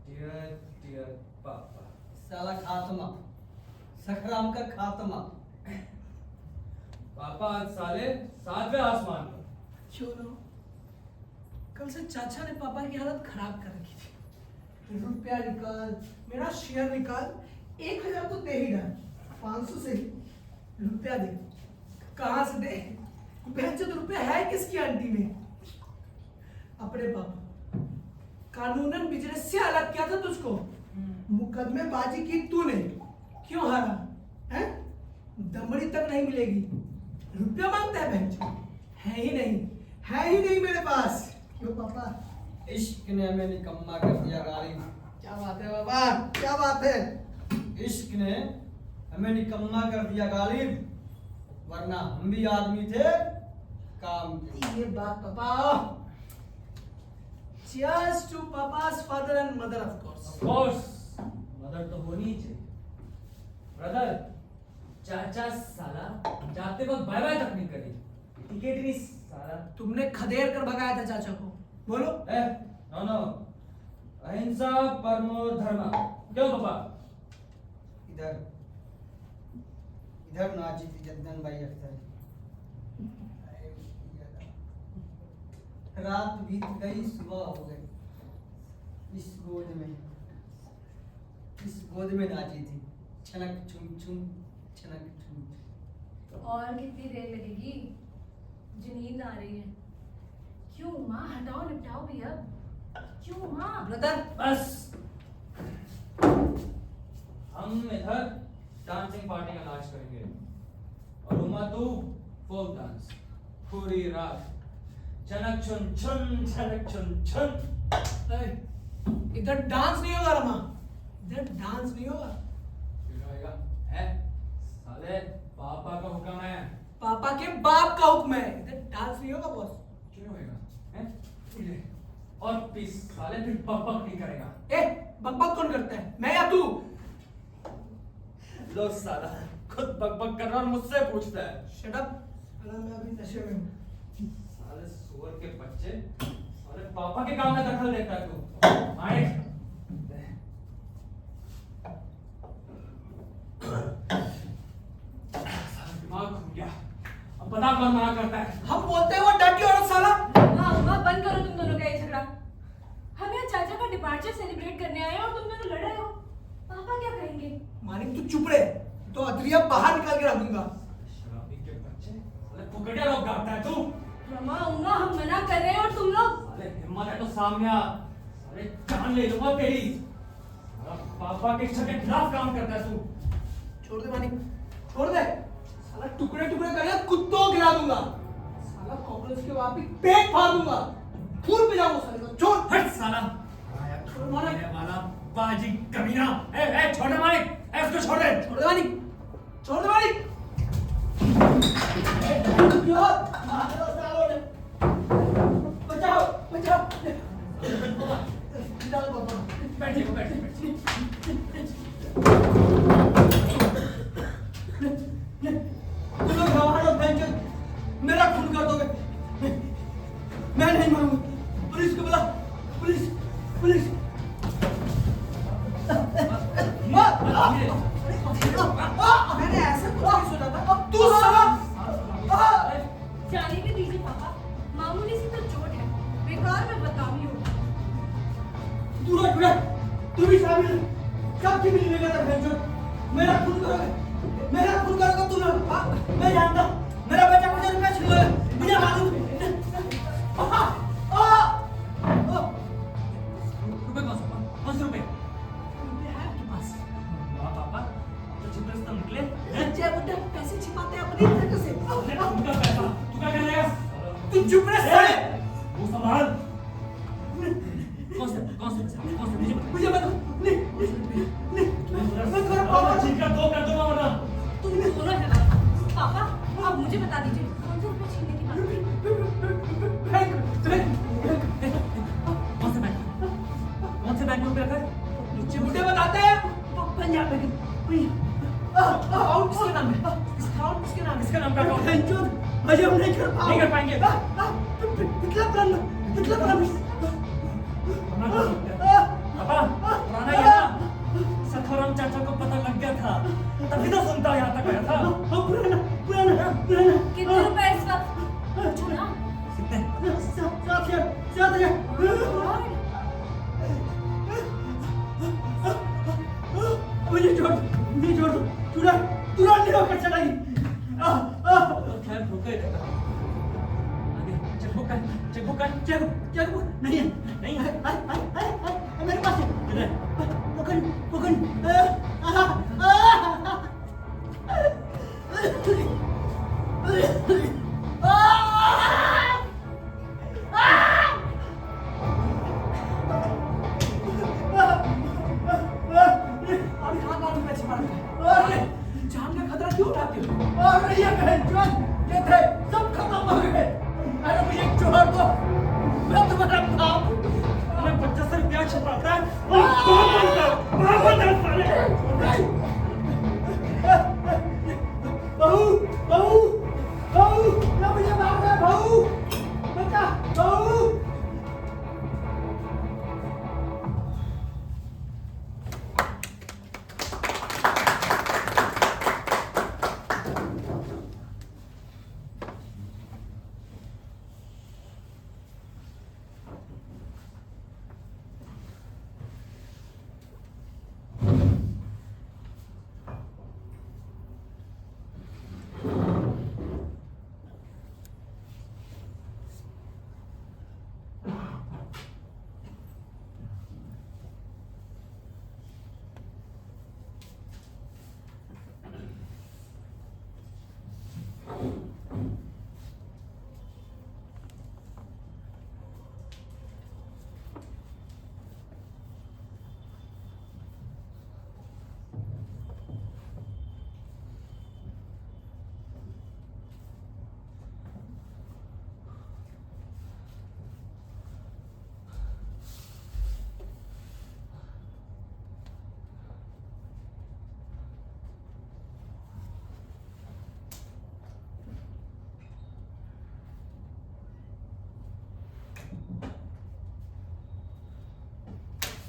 Dear Papa. साला खात्मा, सखराम का खात्मा। पापा आज साले 7वें आसमान पर। क्यों ना? कल से चाचा ने पापा की हालत खराब कर रखी थी। रुपया निकाल, मेरा शेयर निकाल, 1000 तो दे ही डाल, 500 से ही रुपया दे। कहाँ से दे? बहन रुपया है किसकी आंटी में? अपने पापा। कानूनन बिजनेस से अलग किया था तुझको। मुकदमेबाजी की तूने, क्यों हारा? हैं? दमड़ी तक नहीं मिलेगी। रुपया मांगता है बहन? है ही नहीं मेरे पास। क्यों पापा? इश्क ने हमें निकम्मा कर दिया गालिब। क्या बात है बाबा, क्या बात है? इश्क ने हमें निकम्मा कर दिया गालिब, वरना हम भी आदमी थे, काम थे। ये बात पापा। Cheers to Papa's father and mother, of course. Of course, mother तो होनी ही चाहिए। ब्रदर, चाचा साला जाते वक्त बाय बाय तक नहीं करी, टिकट ही नहीं साला। तुमने खदेड़ कर भगाया था चाचा को। बोलो। नो अहिंसा परमो धर्म। क्यों पापा? इधर नाची थी जद्दन भाई अख्तर। रात बीत गई, सुबह हो गई। इस गोद में नाची थी, छनक छुम छुम, छनक छुम। और कितनी देर लगेगी? मुझे नींद आ रही है। क्यों माँ? हटाओ निपटाओ भी अब। क्यों माँ? ब्रदर बस हम इधर डांसिंग पार्टी का नाच करेंगे और उमा तू फोक डांस पूरी रात। छनक छुन छुन, छनक छुन छुन। इधर डांस नहीं होगा रमा, इधर डांस नहीं होगा। क्यों होएगा? है साले पापा का हुक्म है। पापा के बाप का हुक्म है, इधर डांस नहीं होगा बॉस। क्यों होएगा? हैं? और पीस साले फिर पापा नहीं करेगा। बकबक कौन करता है, मैं या तू? लो साला खुद बकबक कर रहा और मुझसे पूछता है। शट अप, मैं अभी नशे में हूँ। साले सुअर के बच्चे, अरे पापा के काम में दखल देता है तू। माइक दिमाग घूम गया। अब बता कौन मना करता है? हम बोलते हैं वो डटी औरत साला। हाँ उमा, बंद करो तुम दोनों का ये झगड़ा। हम यहाँ चाचा का डिपार्चर सेलिब्रेट करने आए हैं और तुम दोनों लड़ रहे हो। पापा क्या कहेंगे? मानिक तू चुप रहे, तो अदरिया बाहर निकाल के रखूंगा। शराबी के बच्चे, साले फुकड़िया लोग गाता है तू। रमा उमा, हम मना कर रहे हैं और तुम लोग। साले हिम्मत है तो सामने आ, साले जान ले लूंगा तेरी। साला पापा के इच्छा के खिलाफ काम करता है तू। छोड़ दे मानिक, छोड़ दे। साला टुकड़े टुकड़े करके कुत्तों को खिला दूंगा। साला कॉकरोच के वहां पे पेट फाड़ दूंगा। खून पे जाऊंगा साले को। छोड़। हट साला। छोड़ मानिक। मेरे वाला बाजी कमीना। छोड़ दे मानिक। उसको छोड़ दे। छोड़ दे मानिक, छोड़ दे मानिक। बचाओ बचाओ। डालो पापा। बैठिए बैठिए। तुम लोग हमारा बहन मेरा खून कर दोगे। मैं नहीं मरूंगा। पुलिस को बुला, पुलिस पुलिस। मैंने ऐसा कुछ नहीं सोचा था। तू साला। जाने भी दीजिए पापा, मामूली सी तो चोट है, बेकार में बदनामी होगी। तू रख बे, तू भी शामिल है। कब की मिलने का था बहन? मेरा खून करोगे, मेरा खून करोगे तू लोग। मैं जानता हूँ मेरा बेटा मुझे रुपया छीन लोगे, मुझे मालूम। रुपए कौन से रुपए? रुपया है आपके पास? वाह पापा, तो छिपे से तो निकले। बच्चे बेटा पैसे छिपाते हैं अपनी तरह से। उनका पैसा तू क्या कर रहा है? तू चुप रह साले। वो संभाल। कौन से मुझे बता। नहीं मैं तेरा पापा ठीक है, दो कर दूंगा वरना। तुम दोनों है ना? पापा आप मुझे बता दीजिए कौन से रुपए छीनने की बात है? कौन से बैंक में रुपया है? मुझे बुढ़े बताते हैं। पंजाब में अकाउंट किसके नाम है? अकाउंट किसके नाम है? इसका नाम क्या अकाउंट है? अजय हम नहीं कर नहीं कर पाएंगे। कितना पुराना पापा पुराना ही है ना? सखाराम चाचा को पता लग गया था, तभी तो सुनता यहाँ तक आया था। पुराना पुराना पुराना। मुझे छोड़ दो तुरंत होकर चलाई खैर रुके आगे चेकबुक नहीं है नहीं है मेरे पास है किधर पकड़ अभी कहाँ कानून में छिपा रखा है? जान का खतरा क्यों उठाते हो? और ये ये थे सब खत्म हो गए अरे मुझे छोड़ दो मैं तुम्हारा बाप अरे बच्चा सर क्या छुपाता है साले बहू ना मुझे मार रहा है बहू बच्चा बहू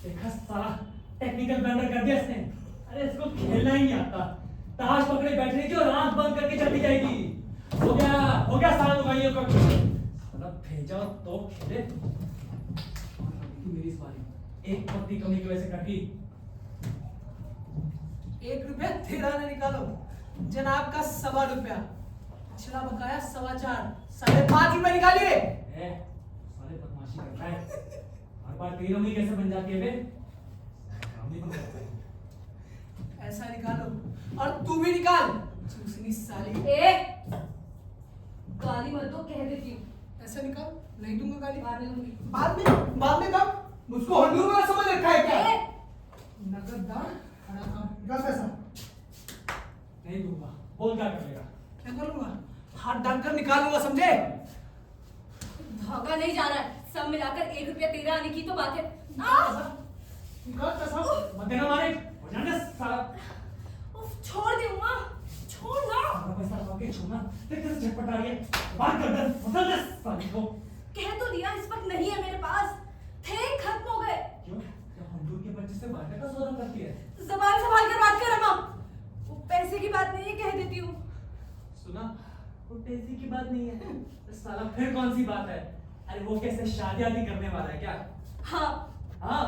देखा साला टेक्निकल ब्लंडर कर दिया इसने अरे इसको खेलना ही नहीं आता ताश पकड़े बैठने की और आंख बंद करके चली जाएगी हो गया साला दुकाइयों का साला भेजा तो खेले मेरी इस बारी एक पत्ती कमी की वजह से कटी 1 रुपया तेरा ना निकालो जनाब का 1.25 रुपया पिछला बकाया 4.25 5.5 रुपए निकालिए साले बदमाशी करता है हर बार तेरी अम्मी कैसे बन जाती है बे अम्मी बन जाता है ऐसा निकालो और तू भी निकाल चूसनी साली गाली मत दो कह देती हूँ ऐसा निकाल नहीं दूंगा गाली बाद में दूंगी बाद में कब मुझको हंडूर में समझ रखा है क्या नगददार खड़ा काम निकाल पैसा नहीं दूंगा बोल क्या करेगा क्या करूंगा हाथ डालकर निकालूंगा समझे धागा नहीं जा रहा है सब मिलाकर 1 रुपया तेरा आने की तो बात है निकाल पैसा मत देना मारे हो जाने साला उफ, छोड़ दे उमा छोड़ ना सारा पैसा वाके छोड़ना देख कैसे झटपट आ रही है बात कर दे मसल दे साली को कह तो दिया इस वक्त नहीं है मेरे पास थे खत्म हो गए क्यों क्या हंडूर के बच्चे से बाटे का सौदा करती है जबान संभाल कर बात कर अम्मा वो पैसे की बात नहीं है कह देती हूँ सुना वो पैसे की बात नहीं है तो साला फिर कौन सी बात है अरे वो कैसे शादी आदि करने वाला है क्या हाँ हाँ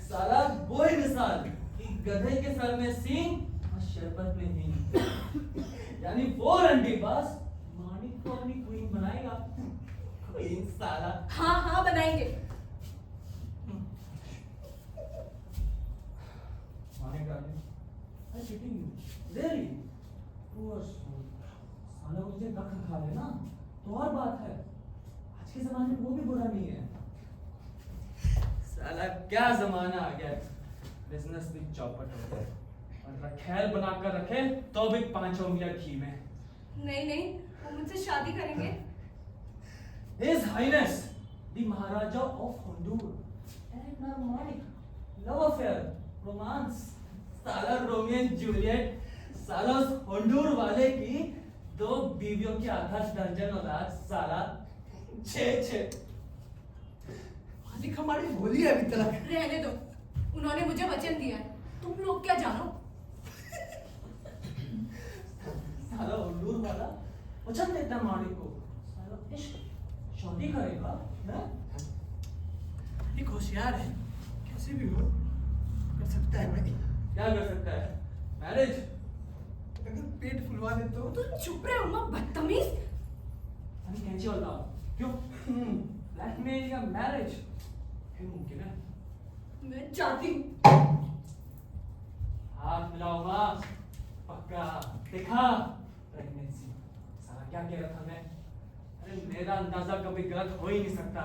साला वो ही मिसाल कि गधे के सर में सींग और शरबत में हींग यानी वो रंडीबाज मानिक को अपनी क्वीन बनाएगा क्वीन साला हाँ हाँ बनाएंगे मानिक darling I cheating you really poor soul साला वो तुझे कख खा ले ना तो और बात है आज के जमाने में वो भी बुरा नहीं है साला क्या जमाना आ गया बिजनेस भी चौपट हो गया और रखेल बनाकर रखे तो भी 5 उंगलियां घी में नहीं नहीं वो मुझसे शादी करेंगे His Highness the Maharaja of Hondur and Marmonic love affair romance साला रोमियो एंड जूलियट साला उस होंडूर वाले की 2 बीवियों की आधा दर्जन औलाद साला 6 मालिक हमारी भोली है अभी तक रहने दो उन्होंने मुझे वचन दिया है तुम लोग क्या जानो साला होंडूर वाला पसंद है इतना मालिक को, साला इश्क शादी करेगा, हैं? एक होशियार है, कैसे भी हो कर सकता है भाई। क्या कर सकता है? मैरिज? अगर पेट फुलवा दे तो तुम चुप रहे उमा, बदतमीज। अरे कैंची वाला क्यों? ब्लैकमेल या मैरिज क्यों मुमकिन है? मैं चाहती हूँ। हाथ मिलाओ माँ, पक्का दिखा प्रेगनेंसी। साला क्या कह रहा था मैं? अरे मेरा अंदाजा कभी गलत हो ही नहीं सकता।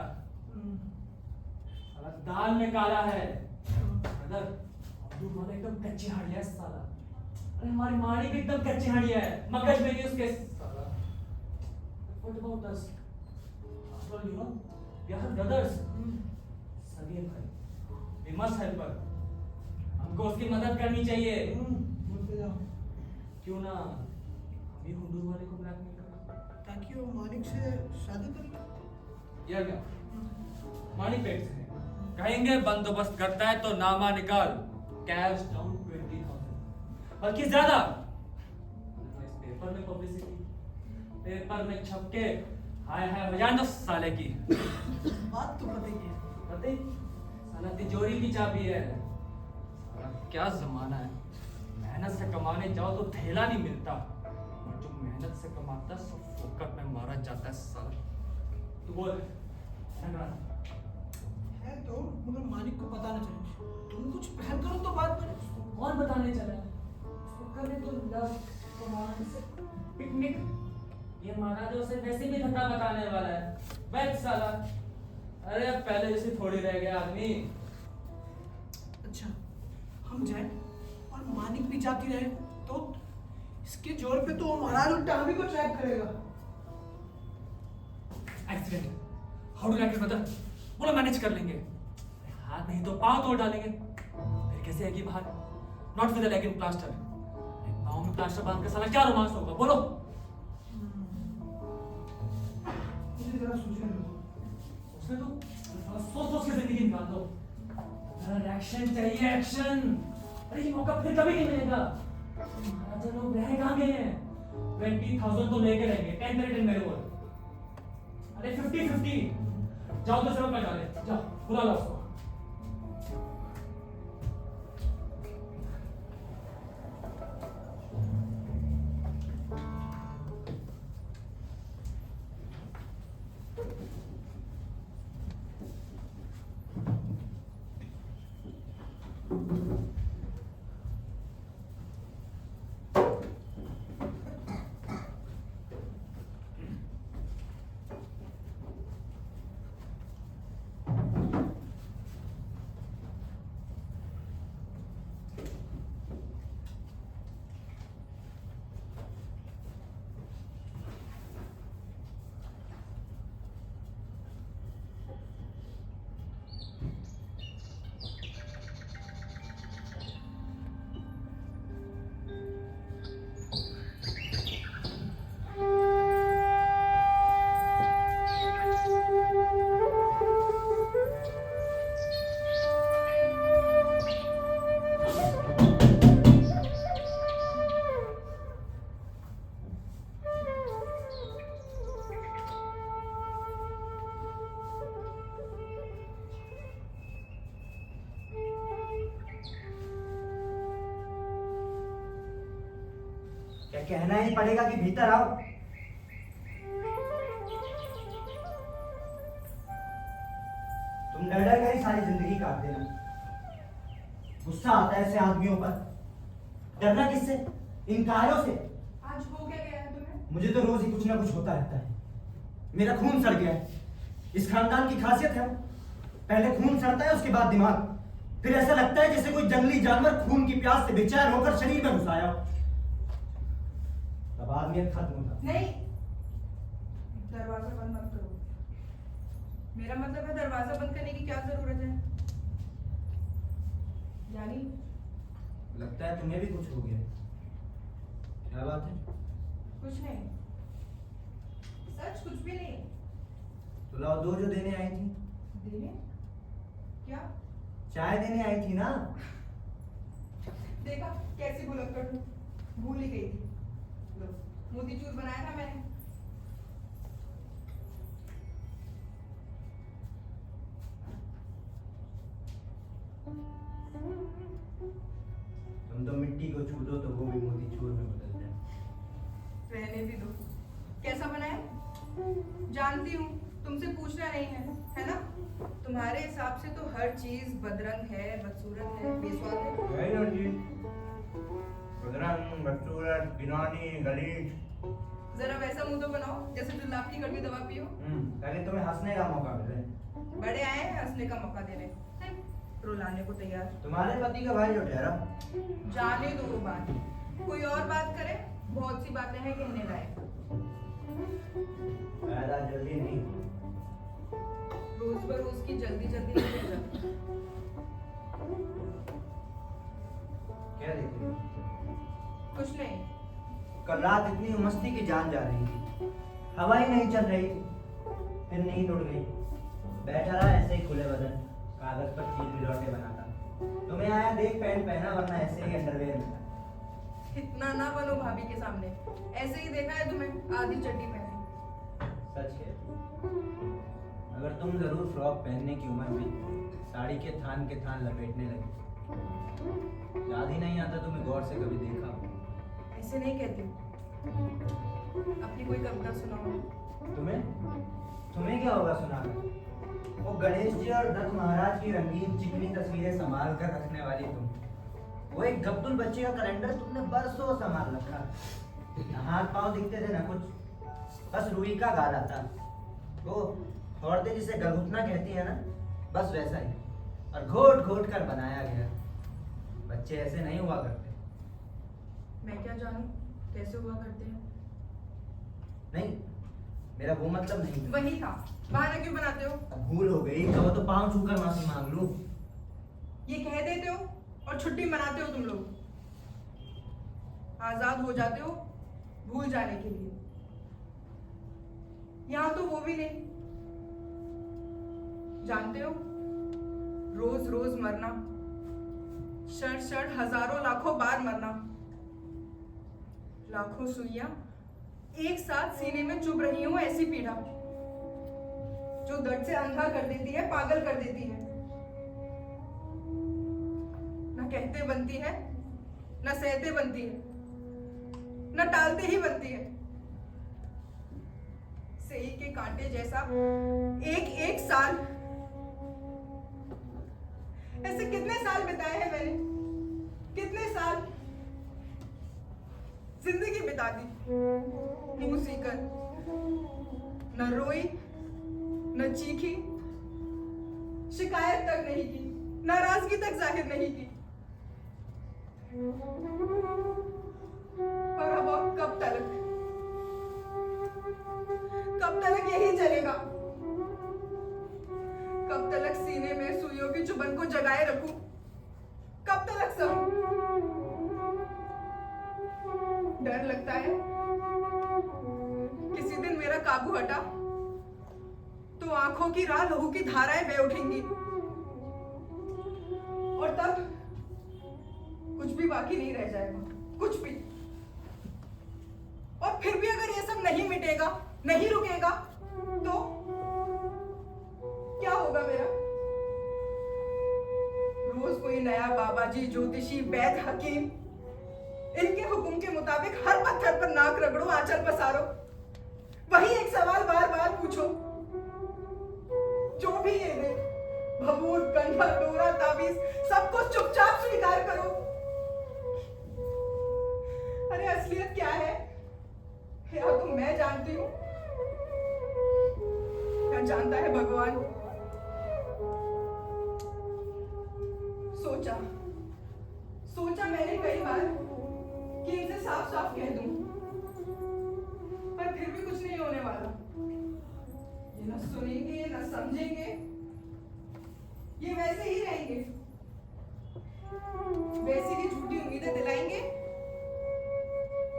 साला दाल में काला है। अगर दूध वाला एकदम कच्ची हांडिया है साला। अरे हमारी माड़ी भी एकदम कच्ची हांडिया है, मगज में नहीं उसके साला। What about us? After all, you know, we are brothers. सगे भाई, we must help her. हमको उसकी मदद करनी चाहिए। बोलते जाओ क्यों ना हम ही हुंडूर वाले को ब्लैकमेल करें? ताकि वो मालिक से शादी करे। यार क्या? मालिक पेट से कहेंगे बंदोबस्त करता है तो नामा निकाल, कैश डाउन 20,000, बल्कि ज्यादा। इस पेपर में पब्लिसिटी, पेपर में छप के हाय हाय हो जाए तो साले की। बात तो पता ही है। पता ही साला तिजोरी की चाबी है। साला क्या जमाना है, मेहनत से कमाने जाओ तो थैला नहीं मिलता, और जो मेहनत से कमाता है सब फोकट में मारा जाता है साला। तू बोल धन्यवाद। है तो मगर मालिक को पता ना चले। तुम कुछ पहल करो तो बात बने। कौन बताने चला है? उसको करने तो लव रोमांस पिकनिक, ये महाराज उसे वैसे भी धक्का बताने वाला है। बैठ साला। अरे अब पहले जैसे थोड़ी रह गया आदमी। अच्छा हम जाए और मालिक भी जाती रहे तो इसके जोर पे तो वो महाराज उल्टा हम ही को ट्रैप करेगा। Accident, how do like it brother? बोलो मैनेज कर लेंगे। हाथ नहीं तो पाँव तोड़ डालेंगे। फिर कैसे आएगी बाहर? Not with leg in plaster. पाँव में प्लास्टर बांध के साला क्या रोमांस होगा? बोलो। मुझे जरा सोचने दो। उसने तो सोच सोच के जिंदगी निकाल दो। एक्शन चाहिए, एक्शन। अरे ये मौका फिर कभी नहीं मिलेगा। महाराजा लोग रह कहाँ गए हैं? 20,000 तो लेके रहेंगे, 10 क्रेडिट मेरे को। अरे 50-50 जाओ तो सब कर डाले, जाओ बुला लो उसको। क्या कहना ही पड़ेगा कि भीतर आओ? तुम डर डर कर ही सारी जिंदगी काट देना। गुस्सा आता है ऐसे आदमियों पर। डरना किससे? इन कारों से। आज हो क्या गया है तुम्हें? मुझे तो रोज ही कुछ ना कुछ होता रहता है। मेरा खून सड़ गया है। इस खानदान की खासियत है, पहले खून सड़ता है उसके बाद दिमाग। फिर ऐसा लगता है जैसे कोई जंगली जानवर खून की प्यास से बेचैन होकर शरीर में घुसाया हो। तब आदमियत खत्म होता। नहीं, दरवाजा बंद मत करो। मेरा मतलब है दरवाजा बंद करने की क्या जरूरत है? यानी लगता है तुम्हें भी कुछ हो गया। क्या बात है? कुछ नहीं, सच कुछ भी नहीं। तो लाओ दो जो देने आई थी। देने? क्या? चाय देने आई थी ना? देखा कैसी भुलक्कड़ हूँ, भूल ही गई थी। लो, मोतीचूर बनाया था मैंने, कैसा बना है? जानती हूँ तुमसे पूछना नहीं है ना? तुम्हारे हिसाब से तो हर चीज बदरंग है, बदसूरत है, बेस्वाद है। वही और जी, बदरंग, बदसूरत, घिनौनी, गलीज। जरा वैसा मुंह तो बनाओ जैसे जुलाब की कड़वी दवा पियो। पहले तुम्हें हंसने का मौका मिले। बड़े आए हैं हंसने का मौका देने, रुलाने को तैयार। तुम्हारे पति का भाई जो ठहरा, जाने दो वो बात, कोई और बात करे। बहुत सी बातें हैं कहने लायक। ज्यादा जल्दी नहीं। रोज बरोज की जल्दी जल्दी नहीं हो जाती। क्या देख रही हो? कुछ नहीं। कल रात इतनी मस्ती की जान जा रही थी, हवा ही नहीं चल रही, फिर नींद उड़ गई। बैठा रहा ऐसे ही खुले बदन, कागज पर चील बिलौटे बनाता। तुम्हें आया देख पैंट पहना, वरना ऐसे ही अंडरवेयर में था। इतना ना बनो भाभी के सामने। ऐसे ही देखा है तुम्हें आधी चड्डी पहनी। सच है, अगर तुम जरूर फ्रॉक पहनने की उम्र में साड़ी के थान लपेटने लगी। याद ही नहीं आता तुम्हें गौर से कभी देखा हो। ऐसे नहीं कहती हूँ। अपनी कोई कविता सुनाओ। तुम्हें क्या होगा सुनाकर? वो गणेश जी और दत्त महाराज की रंगीन चिकनी तस्वीरें संभाल कर रखने वाली तुम, वो एक गब्दुल बच्चे का कैलेंडर तुमने बरसों संभाल रखा। न हाथ पांव दिखते थे न कुछ, बस रुई का गाला था। वो औरतें जिसे गलगुतना कहती है ना, बस वैसा ही, और घोट घोट कर बनाया गया। बच्चे ऐसे नहीं हुआ करते। मैं क्या जानूं कैसे हुआ करते हैं? नहीं, मेरा वो मतलब नहीं। वही था, बहाना क्यों बनाते हो? अब भूल हो गई, कहो तो पांव छूकर माफी मांग लूं। ये कह देते हो और छुट्टी मनाते हो तुम लोग। आजाद हो जाते हो भूल जाने के लिए। यहां तो वो भी नहीं। जानते हो, रोज रोज मरना, क्षण क्षण हजारों लाखों बार मरना, लाखों सुइयां एक साथ सीने में चुभ रही हो, ऐसी पीड़ा जो दर्द से अंधा कर देती है, पागल कर देती है। न कहते बनती है, न सहते बनती है, न टालते ही बनती है। सही के कांटे जैसा एक एक साल, ऐसे कितने साल बिताए हैं मैंने, कितने साल जिंदगी बिता दी मुंह सीकर। न रोई, न चीखी, शिकायत तक नहीं की, नाराजगी तक जाहिर नहीं की। पर अब और कब तक यही चलेगा? कब तक सीने में सुइयों की चुभन को जगाए रखूं? कब तक सहूं? डर लगता है किसी दिन मेरा काबू हटा तो आंखों की राह लहू की धाराएं बह उठेंगी, और तब कुछ भी बाकी नहीं रह जाएगा, कुछ भी। और फिर भी अगर ये सब नहीं मिटेगा, नहीं रुकेगा, तो क्या होगा मेरा? रोज कोई नया बाबाजी, ज्योतिषी, वैद्य, हकीम, इनके हुक्म के मुताबिक हर पत्थर पर नाक रगड़ो, आंचल पसारो, वही एक सवाल बार बार पूछो। जो भी ये दे, भभूत, कंधा, डोरा, ताबीज, सब कुछ चुपचाप स्वीकार करो। अरे असलियत क्या है? या तो मैं जानती हूँ, या जानता है भगवान। सोचा मैंने कई बार कि इनसे साफ साफ कह दूं, पर फिर भी कुछ नहीं होने वाला। ये न सुनेंगे, न समझेंगे, ये वैसे ही रहेंगे, वैसी ही झूठी उम्मीदें दिलाएंगे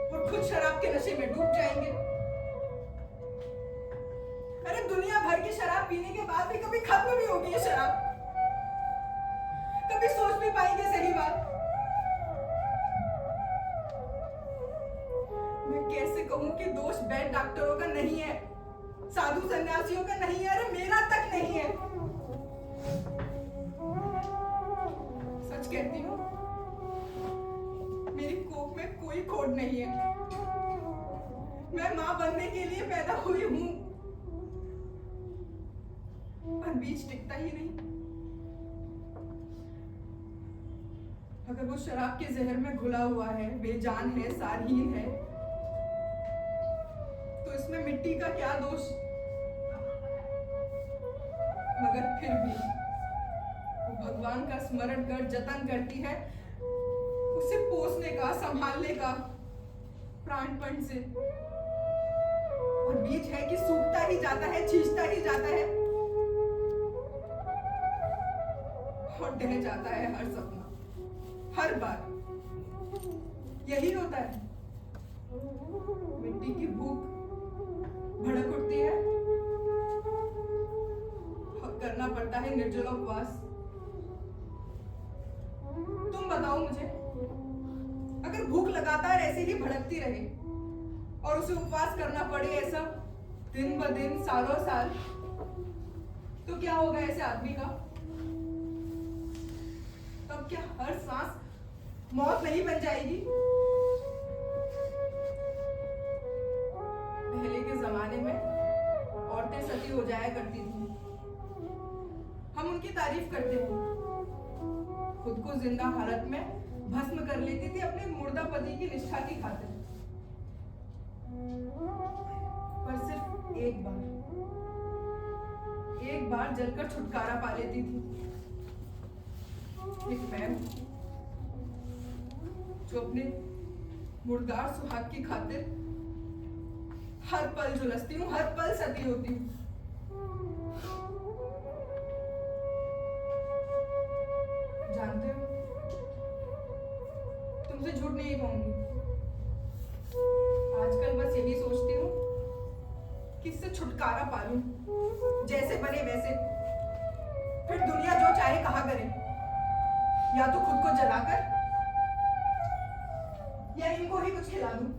और खुद शराब के नशे में डूब जाएंगे। अरे दुनिया भर की शराब पीने के बाद भी कभी खत्म भी होगी ये शराब? कभी सोच भी पाएंगे सही बात? मैं कैसे कहूं कि दोष वैद्य डॉक्टरों का नहीं है, साधु सन्यासियों का नहीं है, अरे मेरा तक नहीं है। सच कहती हूँ, मेरी कोख में कोई खोट नहीं है, मैं माँ बनने के लिए पैदा हुई हूँ, पर बीज टिकता ही नहीं। अगर वो शराब के जहर में घुला हुआ है, बेजान है, सारहीन है, तो इसमें मिट्टी का क्या दोष? मगर फिर भी वो भगवान का स्मरण कर जतन करती है उसे पोसने का, संभालने का, प्राणपण से। और बीज है कि सूखता ही जाता है, छींचता ही जाता है और ढह जाता है हर सपना, हर बार। यही होता है, मिट्टी की भूख भड़क उठती है और करना पड़ता है निर्जल उपवास। तुम बताओ मुझे, अगर भूख लगातार ऐसे ही भड़कती रहे और उसे उपवास करना पड़े ऐसा दिन ब दिन, सालों साल, तो क्या होगा ऐसे आदमी का? तब क्या हर सांस मौत नहीं बन जाएगी? पहले के जमाने में औरतें सती हो जाया करती थी, हम उनकी तारीफ करते हैं। खुद को जिंदा हालत में भस्म कर लेती थी अपने मुर्दा पति की निष्ठा की खातिर। पर सिर्फ एक बार जलकर छुटकारा पा लेती थी। एक मैं जो अपने मुर्दार सुहाग की खातिर हर पल झुलसती हूँ, हर पल सती होती हूँ। जानते हो, तुमसे झूठ नहीं कहूंगी, आजकल बस यही सोचती हूँ कि इससे छुटकारा पा लूं, जैसे बने वैसे। फिर दुनिया जो चाहे कहा करे, या तो खुद को जलाकर या इनको ही कुछ खिला दूं,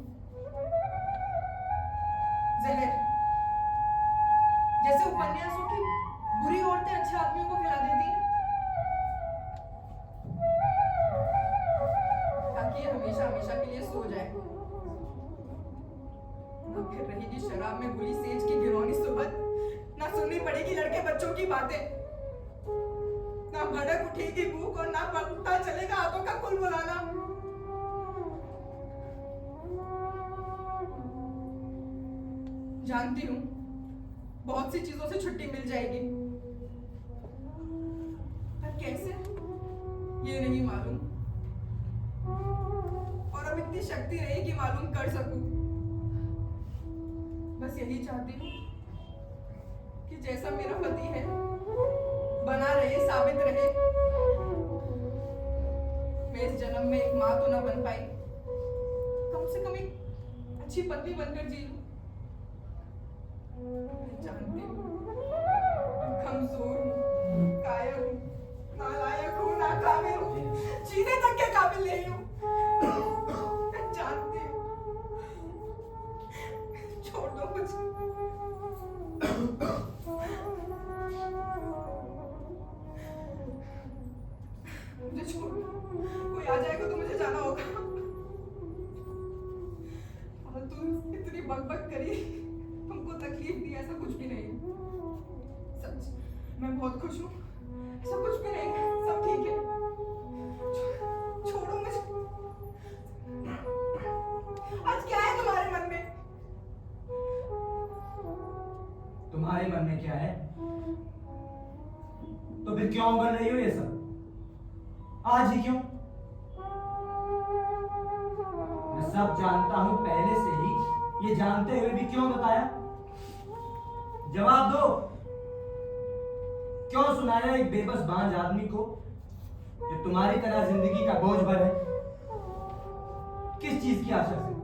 जहर, जैसे उपन्यासों की बुरी औरतें अच्छे आदमियों को खिला देती हैं, ताकि ये हमेशा हमेशा के लिए सो जाए। ना फिर रहेगी शराब में घुली सेज की घिनौनी सुबह, ना सुननी पड़ेगी लड़के बच्चों की बातें, ना भड़क उठेगी भूख और ना पता चलेगा हाथों का कुल बुलाना। जानती हूँ बहुत सी चीजों से छुट्टी मिल जाएगी, पर कैसे ये नहीं मालूम, और अब इतनी शक्ति नहीं कि मालूम कर सकूं। बस यही चाहती हूँ कि जैसा मेरा पति है बना रहे, साबित रहे। मैं इस जन्म में एक माँ तो ना बन पाई, कम से कम एक अच्छी पत्नी बनकर जी लूं। मैं जानती हूँ कमजोर हूँ, कायर हूँ, नालायक हूँ, नाकाबिल हूँ, जीने तक के काबिल नहीं हूँ। मैं जानती हूँ, छोड़ दो मुझे। मुझे छोड़ दो, कोई आ जाएगा तो मुझे जाना होगा। फालतू इतनी बकबक करी, तुमको तकलीफ दी, ऐसा कुछ भी नहीं। सच मैं बहुत खुश हूँ, ऐसा कुछ भी नहीं, सब ठीक है। छोड़ो मुझे। आज क्या है तुम्हारे मन में? तुम्हारे मन में क्या है? तो फिर क्यों कर रही हो ये सब? आज ही क्यों? मैं सब जानता हूं पहले से ही, ये जानते हुए भी क्यों बताया? जवाब दो। क्यों सुनाया एक बेबस बांझ आदमी को जो तुम्हारी तरह जिंदगी का बोझ भर है? किस चीज की आशा से?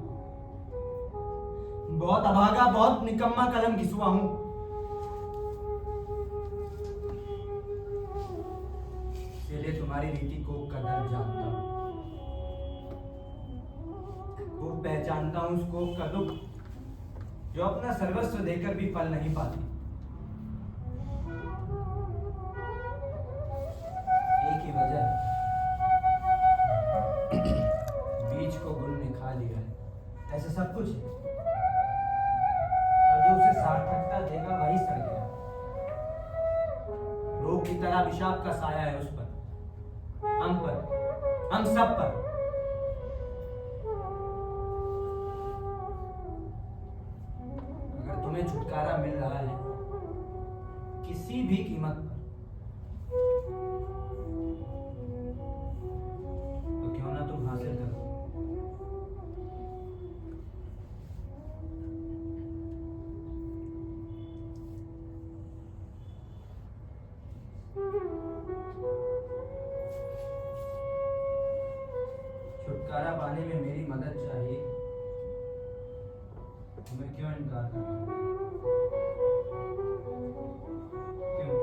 बहुत अभागा, बहुत निकम्मा कलम घिसुआ हूं। इसलिए तुम्हारी रीति को कदर जानता हूं, वो पहचानता हूं उस कोप का दुख जो अपना सर्वस्व देकर भी फल नहीं पाती। एक ही वजह है, बीज को गुल ने खा लिया है। ऐसे सब कुछ है, तरह अभिशाप का साया है उस पर, हम पर, हम सब पर। अगर तुम्हें छुटकारा मिल रहा है किसी भी कीमत पर, तो क्यों ना तुम हासिल करो। छुटकारा पाने में मेरी मदद चाहिए, तुम्हें क्यों इनकार करना? क्यों?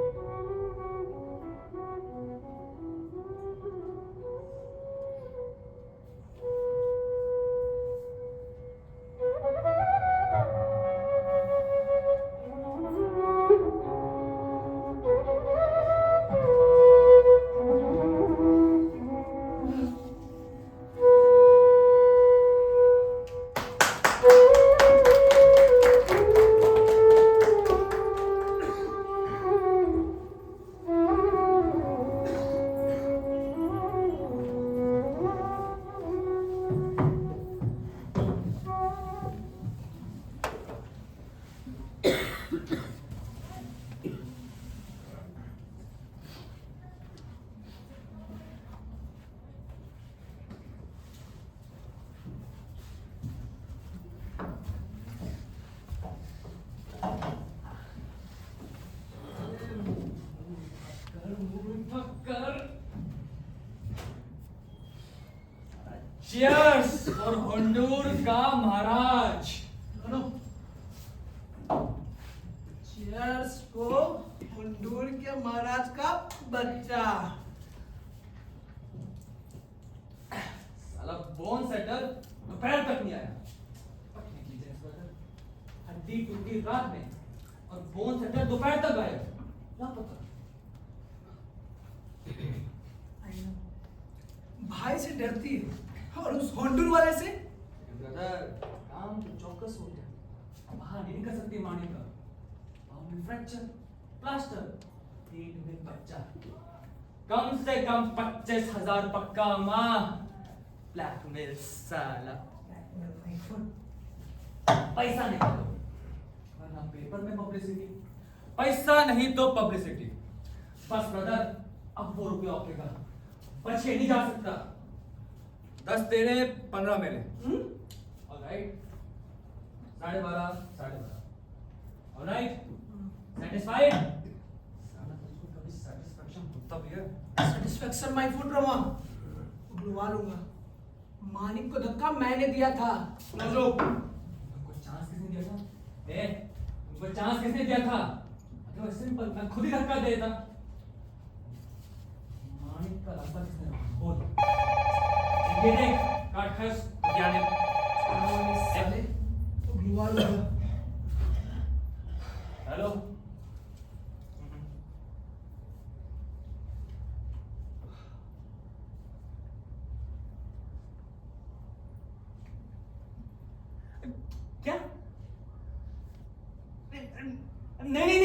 Cheers for हुंडूर का महाराज। चीयर्स को हुंडूर के महाराज का बच्चा। साला बोन सेटर दोपहर तक नहीं आया। पकने की जेंस ब्रदर, हड्डी टूटी रात में और बोन सेटर दोपहर तक आया। लापता। भाई से डरती है और उस होंडूर वाले से। ब्रदर काम तो चौकस हो गया, बाहर नहीं निकल सकती मानी का। पाँव में फ्रैक्चर, प्लास्टर, पेट में बच्चा, कम से कम 25,000 पक्का माँ। ब्लैकमेल साला, पैसा नहीं तो वरना पेपर में पब्लिसिटी, पैसा नहीं तो पब्लिसिटी। बस ब्रदर अब वो रुपया औकेगा, बच के नहीं जा सकता। 10 तेरे 15 मेरे। ऑलराइट, 12.5 12.5। Alright, satisfied? साला तुझको कभी सेटिस्फैक्शन होता भी है? सेटिस्फैक्शन माय फूड रमा बुलवा लूंगा। मानिक को धक्का मैंने दिया था। नजरो तुमको चांस किसने दिया था? तुमको चांस किसने दिया था? अगर सिंपल मैं खुद ही धक्का देता। मानिक का रास्ता किसने रखा? बोल। ये देख, काट खाए उस ज्ञाने। साले तो बुलवा लूंगा। हेलो। क्या? नहीं।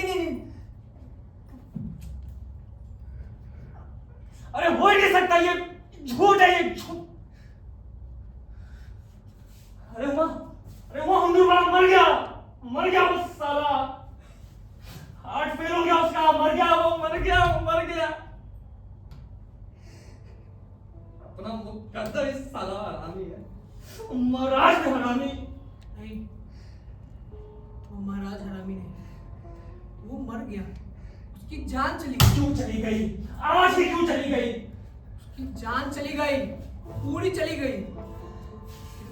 अरे हो ही नहीं सकता, ये झूठ है, ये झूठ। अरे वो हुंडूर वाला मर गया वो साला। हार्ट फेल हो गया उसका, मर गया। अपना मुकद्दर इस साला हरामी है, महाराज हरामी। नहीं, वो महाराज हरामी नहीं, वो मर गया। उसकी जान चली गई। क्यों चली गई? आज ही क्यों चली गई? उसकी जान चली गई, पूरी चली गई।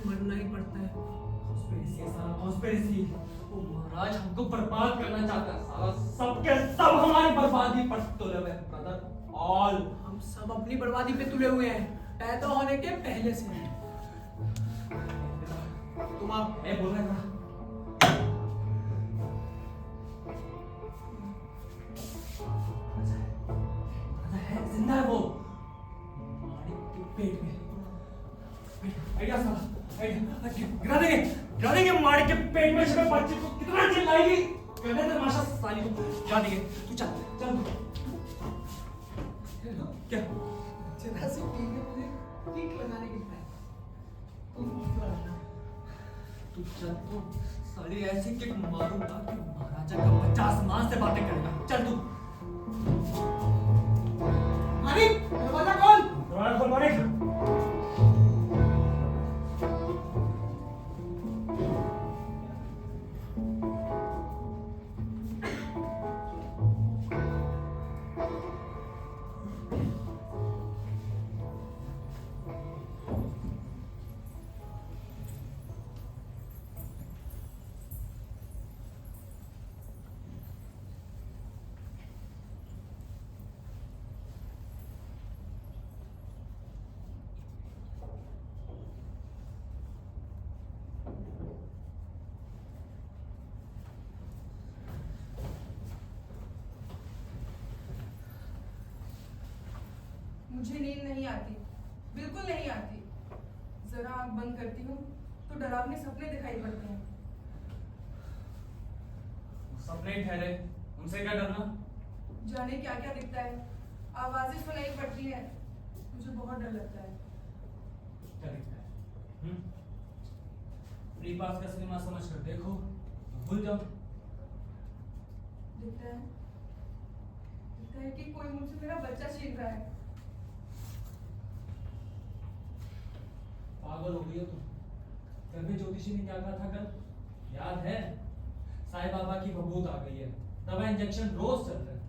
मरना ही पड़ता है। कॉन्स्पिरेसी है साला, कॉन्स्पिरेसी। वो महाराज हमको बर्बाद करना चाहता है साला। सबके सब हमारी बर्बादी पर तुले हुए हैं ब्रदर। ऑल हम सब अपनी बर्बादी पे तुले हुए हैं, पैदा होने के पहले से। तुम आप बोल रहे हैं जिंदा है वो मानिक के पेट में। आइडिया साला, गिरा देंगे मानिक के पेट में। शबे बच्चे को कितना चिल्लाएगी, कहने दे माशा साली को। क्या देंगे? तू चल। चलो क्या जरा सी टीम में मुझे किक लगाने की ट्राई तुम ऊपर आना तू चल तो साली ऐसी किक मारूंगा कि महाराजा का 50 मान से बातें करेगा। चल तू। मालिक दरवाजा खोल दरवाजा खोल मालिक। मुझे नींद नहीं आती, बिल्कुल नहीं आती। जरा आंख बंद करती हूँ तो डरावने सपने दिखाई पड़ते हैं। सपने ही ठहरे, उनसे क्या डरना? जाने क्या क्या दिखता है, आवाजें सुनाई पड़ती हैं, मुझे बहुत डर लगता है। क्या दिखता है? फ्री पास का सिनेमा समझ कर देखो, भूल जाओ। दिखता है कि कोई मुझसे मेरा बच्चा छीन रहा है। पागल हो गई हो तुम? घर में ज्योतिषी ने क्या कहा था कल, याद है? साईं बाबा की भभूत आ गई है, दवा इंजेक्शन रोज चल रहे हैं।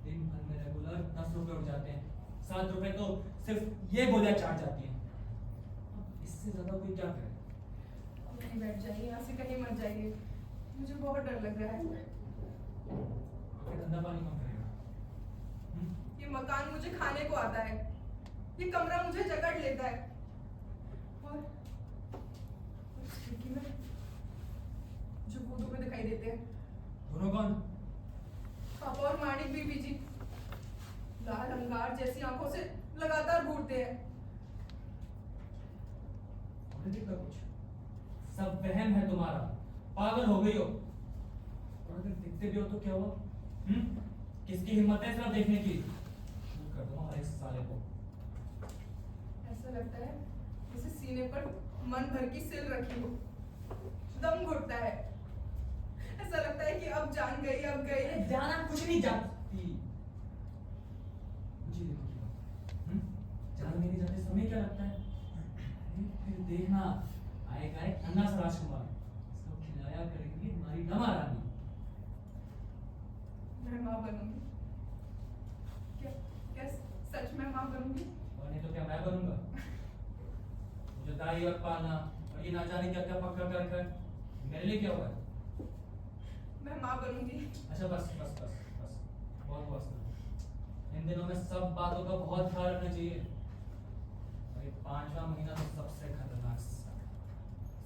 दिन भर में रेगुलर 10 रुपए उठ जाते हैं, 7 रुपए तो सिर्फ ये गोलियां चाट जाती हैं। अब इससे ज्यादा कोई क्या करे? नहीं बैठ जाइए, यहाँ से कहीं मत जाइए, मुझे बहुत डर लग रहा है। धंधा पानी कौन करेगा? ये मकान मुझे खाने को आता है, ये कमरा मुझे जकड़ लेता है। और उस खिड़की में जो भूतों में दिखाई देते हैं, दोनों कौन? पापा और माणिक बीबी जी लाल अंगार जैसी आंखों से लगातार घूरते हैं। और दिखता कुछ? सब वहम है तुम्हारा, पागल हो गई हो। और अगर दिखते भी हो तो क्या हुआ? किसकी हिम्मत है सिर्फ देखने की? शूट कर दो हमारे साले को। ऐसा लगता है जैसे सीने पर मन भर की सिल रखी हो, दम घुटता है। ऐसा लगता है कि अब जान गई, अब गई। जाना कुछ नहीं जानती। मुझे देखो क्या जान मेरी जाते समय क्या लगता है? अरे फिर देखना आएगा एक अन्ना सा राजकुमार, इसको खिलाया करेंगी हमारी रमा रानी। मैं माँ बनूंगी। क्या क्या सच में माँ बनूंगी? और नहीं तो क्या मैं बनूंगा? मुझे दाई और पालना और ये ना जाने क्या क्या पक्का कर कर मेरे लिए क्या हुआ है? मैं माँ बनूंगी। अच्छा बस बस बस बस बहुत हुआ सुना। इन दिनों में सब बातों का बहुत ख्याल रखना चाहिए। और ये 5वां महीना तो सबसे खतरनाक सा है।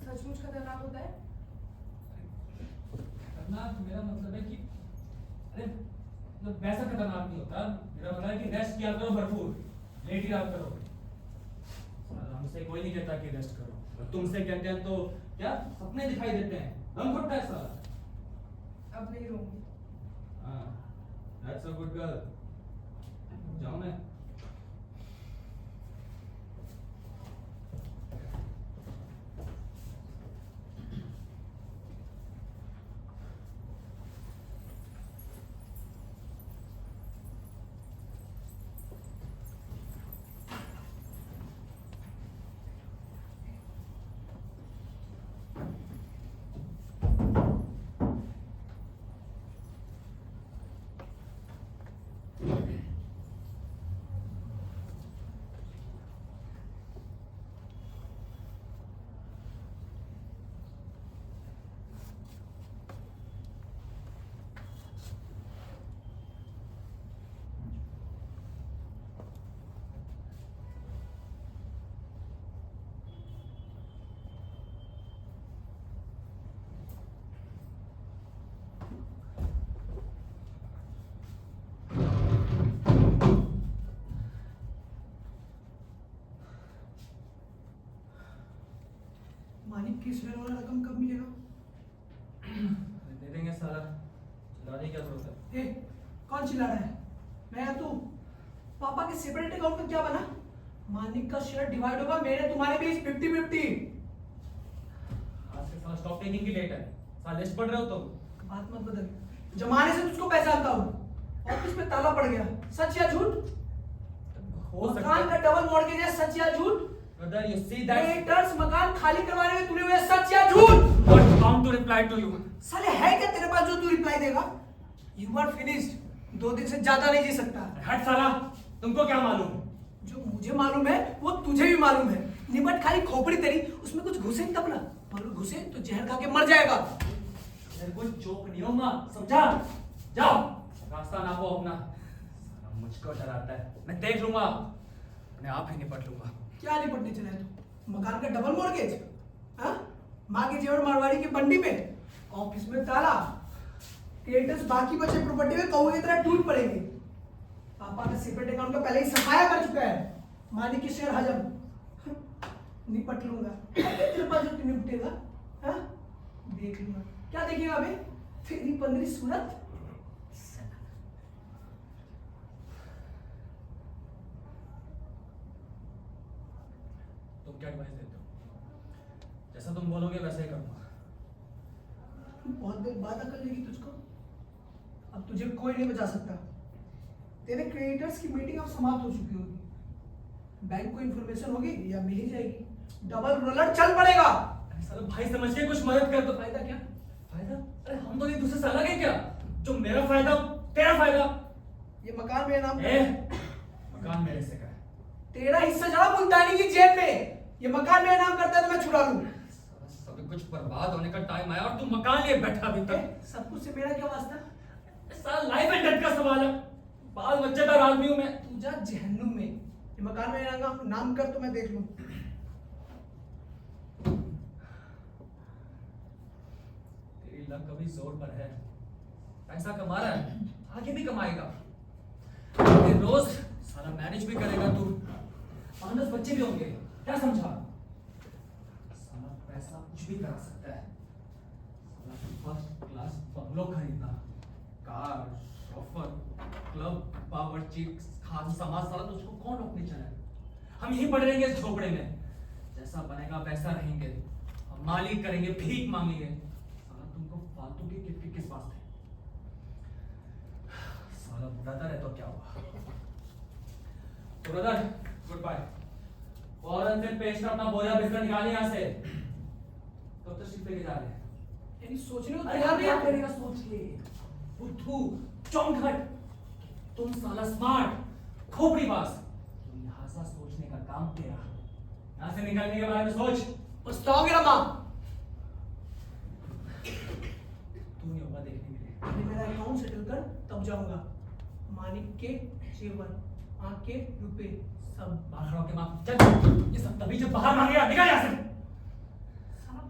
सचमुच खतरनाक होता है। खतरनाक मेरा मतलब है कि अरे मतलब वैसा खतरनाक नहीं होता। मेरा मतलब है कि रेस्ट किया करो भरपूर, लेट ही रहा करो। साला हमसे कोई नहीं कहता कि रेस्ट करो, और तुमसे कहते हैं तो क्या सपने दिखाई देते हैं, दम घुटता है साला। अब नहीं रोऊंगी। हाँ, that's a good girl। जाऊँ मैं? मालिक केस वाला रकम कब मिलेगा? दे देंगे साला, चिल्लाने की क्या जरूरत है? ए, कौन चिल्ला रहा है? मैं या तू? पापा के सेपरेट अकाउंट में क्या बना? मानिक का शेयर डिवाइड होगा मेरे तुम्हारे बीच 50-50। आज से साला स्टॉक टेकिंग की लेट है। साला लिस्ट पढ़ रहे हो तुम? बात मत बदल, जमाने से तुझको पहचानता हूँ। ऑफिस में ताला पड़ गया, सच या झूठ? हो सकता मकान का है। डबल मॉर्गेज है, सच या झूठ? Brother, you see that? Creators मकान खाली करवाने में तूने हुए, सच या झूठ? What bound to reply to you? साले है क्या तेरे पास जो तू रिप्लाई देगा? You are finished. 2 दिन से ज्यादा नहीं जी सकता। हट साला, तुमको क्या मालूम? जो मुझे मालूम है वो तुझे भी मालूम है। निबट खाली खोपड़ी तेरी, उसमें कुछ घुसे तब ना, और घुसे तो जहर खा के मर जाएगा। मेरे को चोप नहीं होगा, समझा? जाओ, रास्ता नापो अपना। साला मुझको डराता है। मैं देख लूंगा, अपने आप ही निपट लूंगा। क्या निपटने चला है तू? मकान का डबल मॉर्गेज? हाँ? माँ के जेवर मारवाड़ी की बंडी में, ऑफिस में ताला, क्रिएटर्स बाकी बचे प्रॉपर्टी में कौवे की तरह टूट पड़ेंगे। पापा का सेपरेट अकाउंट का पहले ही सफाया कर चुका है। मालिक के शेयर हजम। निपट लूंगा। तेरे पास जो तू निपटेगा, हाँ? देख लूंगा। क्या देखेगा बे? तेरी 15 सूरत। तुम क्या एडवाइस देते हो? जैसा तुम बोलोगे वैसा ही करूंगा। बहुत देर बाद अकल लगी तुझको। अब तुझे कोई नहीं बचा सकता। तेरे क्रिएटर्स की मीटिंग अब समाप्त हो चुकी होगी। बैंक को इन्फॉर्मेशन होगी या मिल ही जाएगी। डबल रोलर चल पड़ेगा। अरे साला भाई समझ के कुछ मदद कर दो। फायदा क्या? फायदा? अरे हम तो एक दूसरे से अलग है क्या? जो मेरा फायदा, तेरा फायदा। ये मकान मेरे नाम पे ए, है। मकान मेरे से का है। तेरा हिस्सा जरा मुल्तानी की जेब में। ये मकान मेरे नाम करता है तो मैं छुड़ा लूं। साला सब कुछ बर्बाद होने का टाइम आया और तू मकान लिए बैठा अभी तक। सब कुछ से मेरा क्या वास्ता? साला लाइफ एंड डेथ का सवाल है। बाल बच्चेदार आदमी हूं मैं। तू जा जहन्नुम में। ये मकान मेरे नाम कर तो मैं देख लूं। तेरी लक अभी जोर पर है। पैसा कमा रहा है, आगे भी कमाएगा। फिर रोज सारा मैनेज भी करेगा तू। 5-10 बच्चे भी होंगे, क्या समझा? साला पैसा कुछ भी करा सकता है। साला फर्स्ट क्लास बंगलो खरीदना, कार, शॉफर, क्लब, बावर्ची, खान समाज, साला तुझको कौन रोकने चला है? हम यहीं पड़े रहेंगे इस झोपड़े में। जैसा बनेगा वैसा रहेंगे। हम मालिक करेंगे, भीख मांगेंगे। साला तुमको फालतू की किस वास्ते? साला ब्रदर है तो क्या हुआ? Brother goodbye. फौरन से पेश कर अपना बोरिया बिस्तर निकालिए यहाँ से। कब तक शिफ्ट लेके जा रहे हैं? यानी सोचने को अरे तैयार आप नहीं क्या है। करेगा सोच ले। बुद्धू, चौंघट, तुम साला स्मार्ट, खोपड़ीबाज। लिहाजा सोचने का काम तेरा। यहाँ से निकलने के बारे में सोच। पछताओगे ना माँ। तू नहीं होगा देखने के लिए। पहले मेरा अकाउंट सेटल कर तब जाऊंगा। मानिक के जेवर, आंखें, रुपए सब। बाहर खड़ा होके माँ चल। ये सब तभी जब बाहर मांगेगा, निकल यहाँ से। साला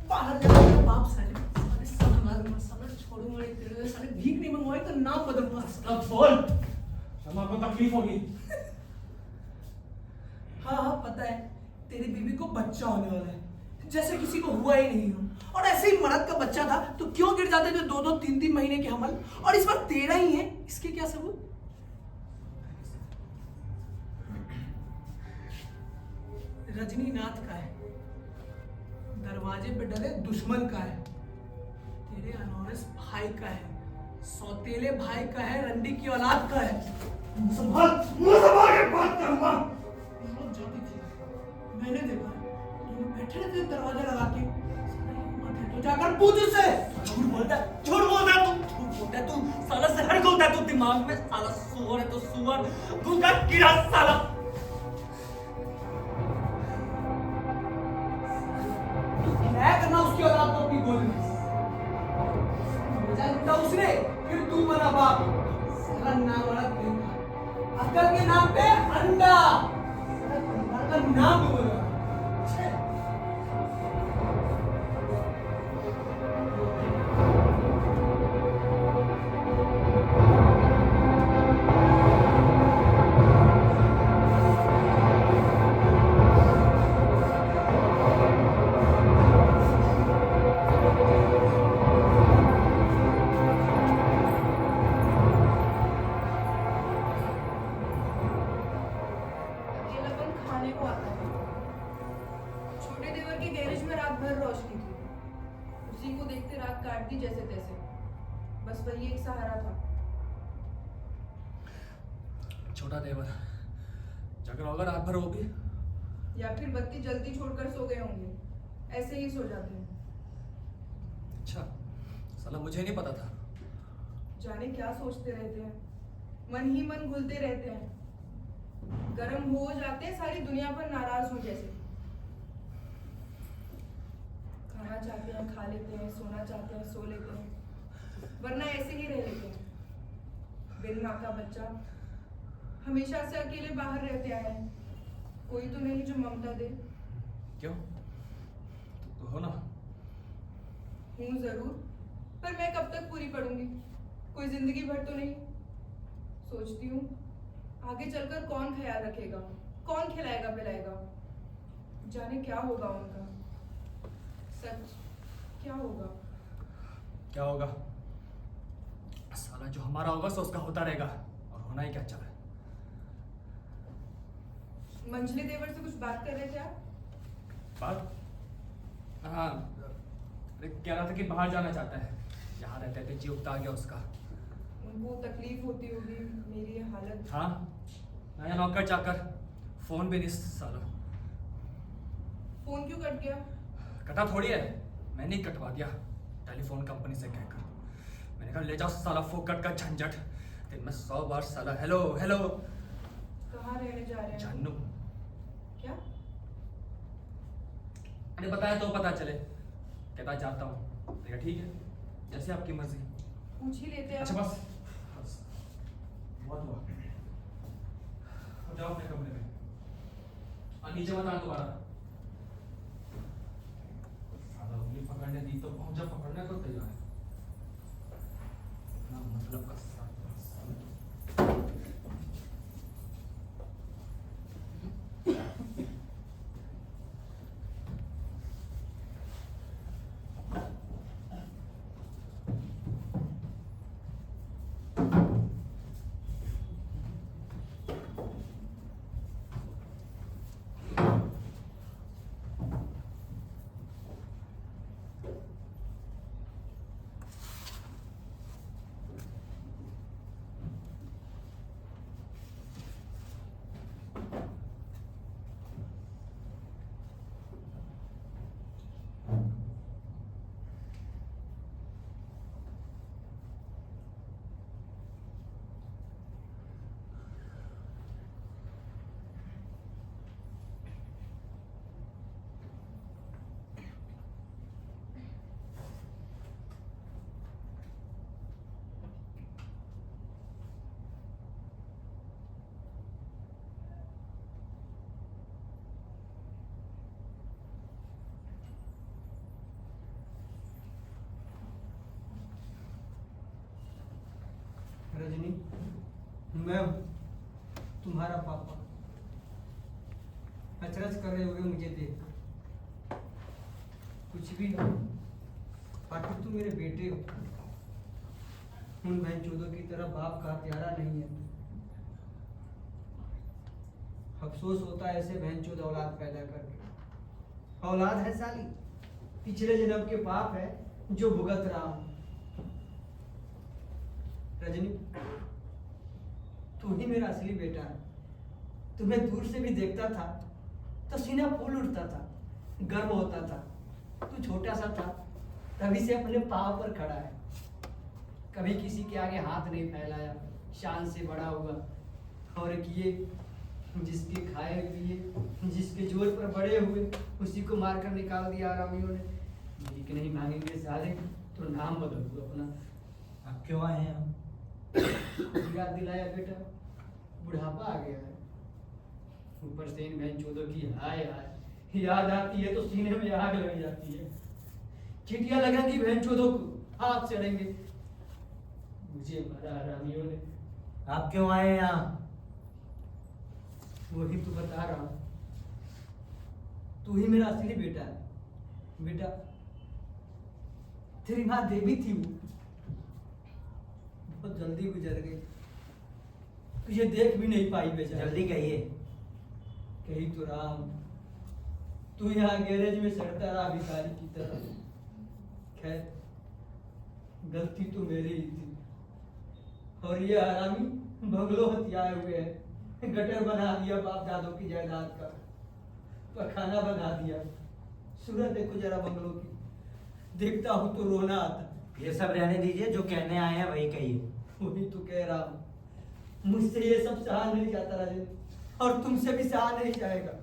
बाहर जाकर मेरा बाप साले सब मारूंगा। साला छोड़ूंगा नहीं तेरे। साले भीख नहीं मंगवाई तो नाम बदलूंगा। अब बोल, शमा को तकलीफ होगी। हाँ पता है, तेरी बीवी को बच्चा होने वाला है, जैसे किसी को हुआ ही नहीं हो। और ऐसे ही मर्द का बच्चा था तो क्यों गिर जाते थे 2-2, 3-3 महीने के हमल, और इस बार तेरा ही है, इसके क्या सबूत? रजनीनाथ का है, दरवाजे पे डरे दुश्मन का है, तेरे अनोरस भाई का है, सौतेले भाई का है, रंडी की औलाद का है। मुंह संभाल के बात करूंगा। बहुत जल्दी थी, मैंने देखा दोनों बैठे रहते दरवाजा लगा के। साला हिम्मत है तो जाकर पूछ उससे। झूठ बोलता है तू, झूठ बोलता है तू। साला जहर घोलता है तू दिमाग में। साला सुअर है तो सुअर, गूंगा कीड़ा साला। मैं करना उसकी औलाद को अपनी गोद में। बजाय लूटा उसने, फिर तू बना बाप। साला नामर्द कहेगा, अकल के नाम पे अंडा। साला परिवार का नाम भी बोला। देखते रात काट दी जैसे तैसे। बस वही एक सहारा था। छोटा देवर जाकर होगा रात भर वो भी। या फिर बत्ती जल्दी छोड़कर सो गए होंगे, ऐसे ही सो जाते हैं। अच्छा, साला मुझे नहीं पता था। जाने क्या सोचते रहते हैं, मन ही मन घुलते रहते हैं, गरम हो जाते हैं सारी दुनिया पर नाराज हो जैसे। खाना चाहते हैं खा लेते हैं, सोना चाहते हैं सो लेते हैं, वरना ऐसे ही रह लेते हैं। बिन माँ का बच्चा हमेशा से अकेले बाहर रहते आए हैं, कोई तो नहीं जो ममता दे। क्यों? तुम तो हो ना। हूँ जरूर, पर मैं कब तक पूरी पड़ूंगी? कोई जिंदगी भर तो नहीं। सोचती हूँ आगे चलकर कौन ख्याल रखेगा, कौन खिलाएगा पिलाएगा, जाने क्या होगा उनका। सच क्या होगा? क्या होगा? साला जो हमारा होगा सो उसका होता रहेगा, और होना ही क्या अच्छा है। मंझले देवर से कुछ बात कर रहे थे आप? बात? हाँ, अरे कह रहा था कि बाहर जाना चाहता है, यहाँ रहते थे जी उगता गया उसका। उनको तकलीफ होती होगी मेरी ये हालत। हाँ, नया नौकर चाकर, फोन भी नहीं साला। फोन क्यों कट गया? कटा थोड़ी है, मैंने ही कटवा दिया टेलीफोन कंपनी से कहकर। मैंने कहा ले जाओ साला फोकट का झंझट। दिन में 100 बार साला हेलो हेलो। कहाँ रहने जा रहे हैं? जानू, क्या? अरे बताया तो पता चले। कहता जाता हूँ, देखा ठीक है, जैसे आपकी मर्जी। पूछ ही लेते हैं। अच्छा बस बहुत हुआ, अब जाओ अपने कमरे में और नीचे मत आना दोबारा। साला उंगली पकड़ने दी तो पहुंचा, पकड़ने को तैयार है। इतना मतलब का साला। रजनी, मैं हूं, तुम्हारा पापा। अचरज कर रहे होगे मुझे देख। कुछ भी हो, आखिर तुम मेरे बेटे हो। उन बहनचोदों की तरह बाप का प्यारा नहीं है। अफसोस होता है ऐसे बहनचोद औलाद पैदा करके। औलाद है साली, पिछले जन्म के पाप है जो भुगत रहा हूं। रजनी, तू ही मेरा असली बेटा है। तुम्हें दूर से भी देखता था तो सीना फूल उठता था, गर्व होता था। तू छोटा सा था, तभी से अपने पाँव पर खड़ा है। कभी किसी के आगे हाथ नहीं फैलाया, शान से बड़ा हुआ। और किए जिसके खाए पिए, जिसके जोर पर बड़े हुए, उसी को मारकर निकाल दिया आरामियों ने। भीख नहीं मांगेंगे साले तो नाम बदल दो अपना। आप क्यों आए हैं? याद दिलाया बेटा, बुढ़ापा आ गया है, ऊपर से इन बहनचोदों की हाय हाय याद आती है तो सीने में आग लग जाती है। चिटिया लगेंगी बहनचोदों को, हाथ चढ़ेंगे। मुझे मारा हरामियों ने। आप क्यों आए हैं यहाँ? वही तो बता रहा हूँ, तू ही मेरा असली बेटा है। बेटा, तेरी माँ देवी थी, वो बहुत जल्दी गुजर गई। तुझे देख भी नहीं पाई बेचारी। जल्दी कहिए। कही तो रहा हूं, तू यहाँ गैरेज में सड़ता रहा भिखारी की तरह। खैर, गलती तो मेरी ही थी। और ये हरामी बंगलो हथियाए हुए हैं, गटर बना दिया बाप दादों की जायदाद का, पखाना बना दिया। सूरत देखो जरा बंगलों की, देखता हूँ तो रोना आता। ये सब रहने दीजिए, जो कहने आए हैं वही कहिए। वही तो कह रहा हूँ, मुझसे ये सब सहा नहीं जाता राजेंद्र, और तुमसे भी सहा नहीं जाएगा।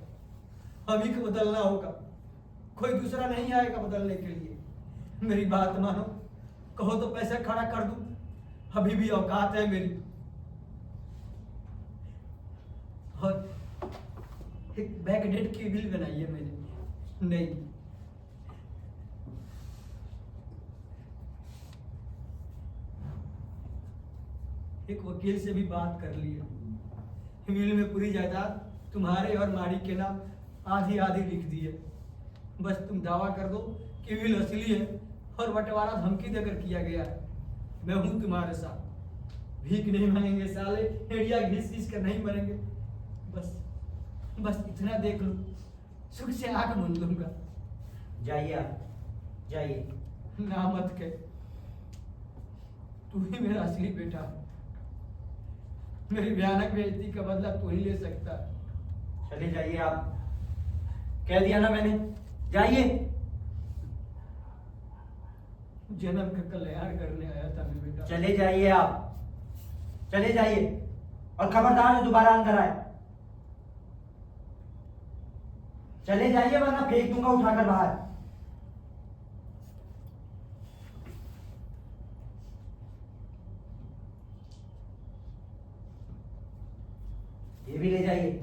अभी को बदलना होगा, कोई दूसरा नहीं आएगा बदलने के लिए। मेरी बात मानो, कहो तो पैसे खड़ा कर दूं, अभी भी औकात है मेरी। और एक बैकडेट की बिल बनाई है मैंने, नहीं एक वकील से भी बात कर ली है। विल में पूरी जायदाद तुम्हारे और मारी के नाम आधी आधी लिख दी है। बस तुम दावा कर दो कि विल असली है और बंटवारा धमकी देकर किया गया है। मैं हूं तुम्हारे साथ। भीख नहीं मांगेंगे साले, एड़िया घिस घिस कर नहीं मरेंगे। बस बस इतना देख लो, सुख से आंख मूंद लूंगा। जाइए आप, जाइए। ना मत के, तू ही मेरा असली बेटा है। मेरी भयानक बेइज्जती का बदला तू ही ले सकता है। चले जाइए आप, कह दिया ना मैंने, जाइए। जन्म का कल्याण करने आया था मैं बेटा। चले जाइए आप, चले जाइए, और खबरदार दोबारा अंदर आए। चले जाइए वरना फेंक दूंगा उठाकर बाहर। ये भी ले जाइए।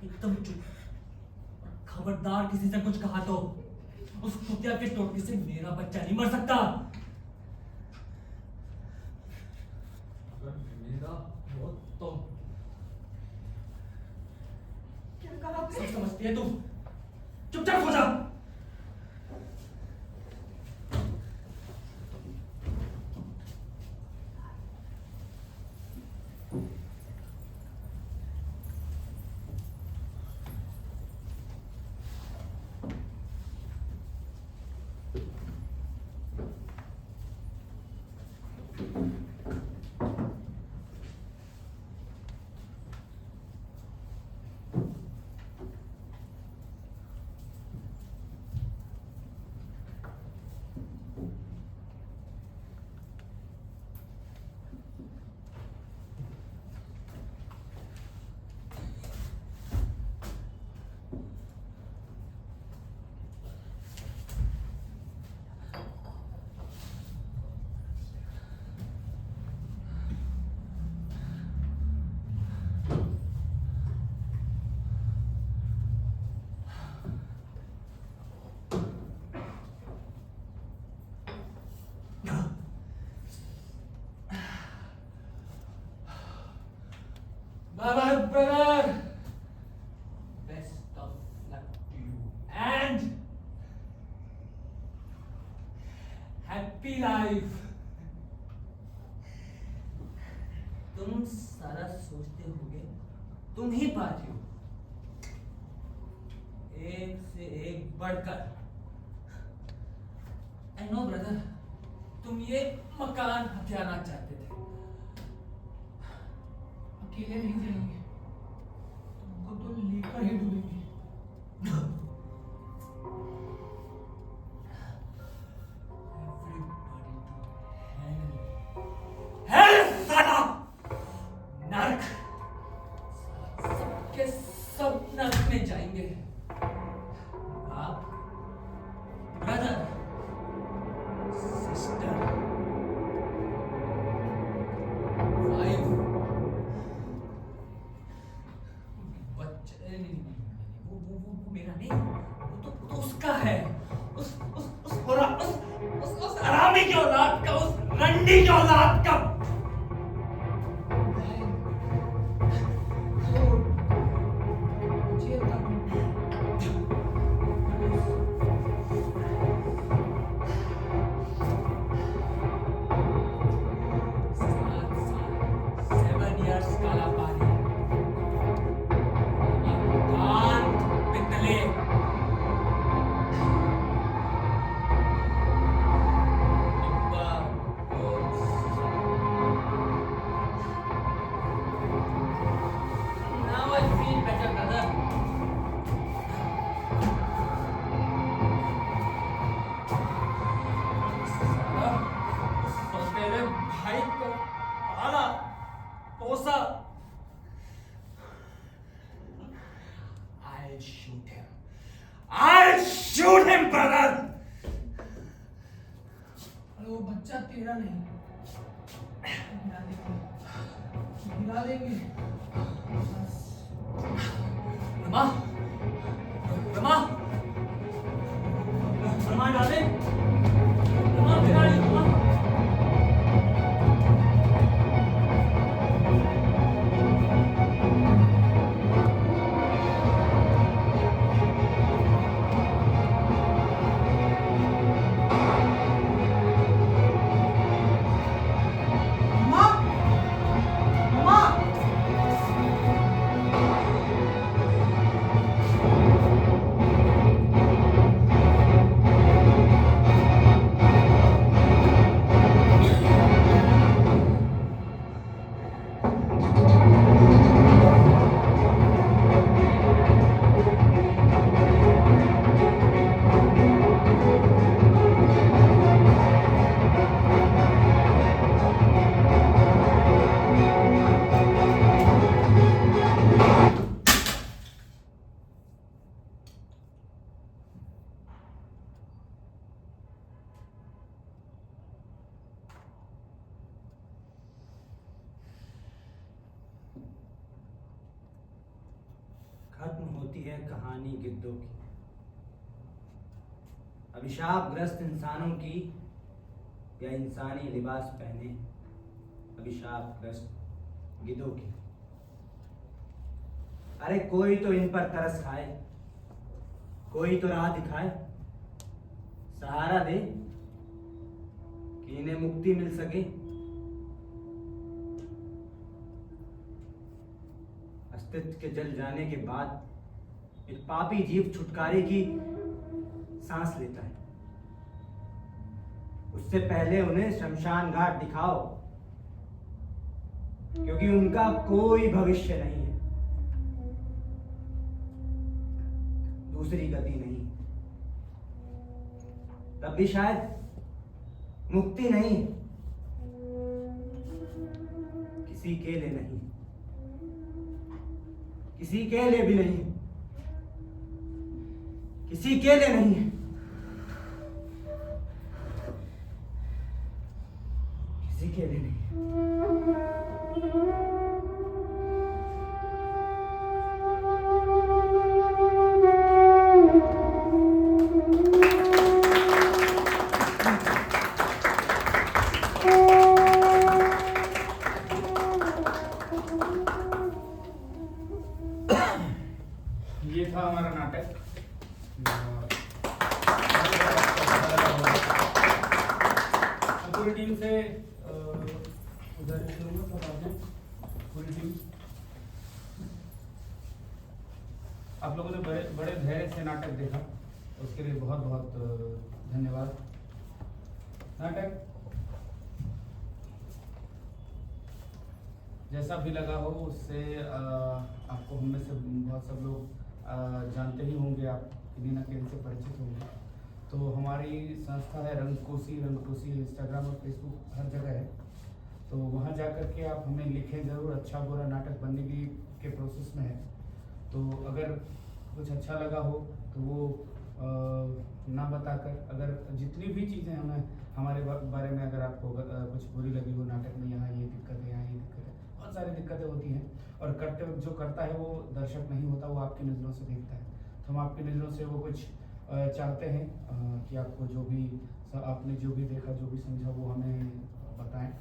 एकदम चुप। खबरदार किसी से कुछ कहा तो उस कुतिया के टोटके से मेरा बच्चा नहीं मर सकता। अगर मेरा हो तो क्या कहा आपने? सब समझती है तुम। चुपचाप हो जा। Happy life. तुम सारा सोचते होगे तुम ही पाजी हो, एक से एक बढ़कर। आई नो ब्रदर, तुम ये मकान हथियाना चाहते थे। अकेले नहीं जाएंगे, तुमको तो लेकर ही डूबेंगे। Hell, साला! नरक! सबके सब नरक में जाएंगे। आप, ब्रदर, सिस्टर, वाइफ, बच्चे, वो मेरा नहीं, वो तो उसका है। उस हरामी की औलाद का, उस रंडी की औलाद का। I'll shoot him, brother. अरे वो बच्चा तेरा नहीं, गिरा देंगे। रमा, रमा, रमा डाले, रमा गिरा दे, रमा। खत्म होती है कहानी गिद्धों की, अभिशापग्रस्त इंसानों की, या इंसानी लिबास पहने अभिशापग्रस्त गिद्धों की। अरे कोई तो इन पर तरस खाए, कोई तो राह दिखाए, सहारा दे कि इन्हें मुक्ति मिल सके। अस्तित्व के जल जाने के बाद एक पापी जीव छुटकारे की सांस लेता है। उससे पहले उन्हें शमशान घाट दिखाओ, क्योंकि उनका कोई भविष्य नहीं है, दूसरी गति नहीं। तब भी शायद मुक्ति नहीं, किसी के लिए नहीं, किसी के लिए भी नहीं, किसी के लिए नहीं है, किसी के लिए नहीं। ये था हमारा नाटक। पूरी टीम से गुजारिश करूँगा सब आ जाएं, पूरी टीम। आप लोगों ने बड़े धैर्य से नाटक देखा, उसके लिए बहुत बहुत धन्यवाद। नाटक जैसा भी लगा हो उससे आपको हम में से बहुत सब लोग जानते ही होंगे, आप किसी न किसी से परिचित होंगे। तो हमारी संस्था है रंगकोशी इंस्टाग्राम और फेसबुक हर जगह है। तो वहाँ जा कर के आप हमें लिखें ज़रूर, अच्छा बुरा नाटक बनने की के प्रोसेस में है। तो अगर कुछ अच्छा लगा हो तो वो ना बताकर, अगर जितनी भी चीज़ें हमें हमारे बारे में अगर आपको कुछ बुरी लगी हो नाटक में, यहाँ ये दिक्कत है, यहाँ ये दिक्कत है, बहुत सारी दिक्कतें होती हैं। और करते वक्त जो करता है वो दर्शक नहीं होता, वो आपकी नज़रों से देखता है। तो हम आपकी नज़रों से वो कुछ चाहते हैं कि आपको जो भी आपने जो भी देखा, जो भी समझा, वो हमें बताएं।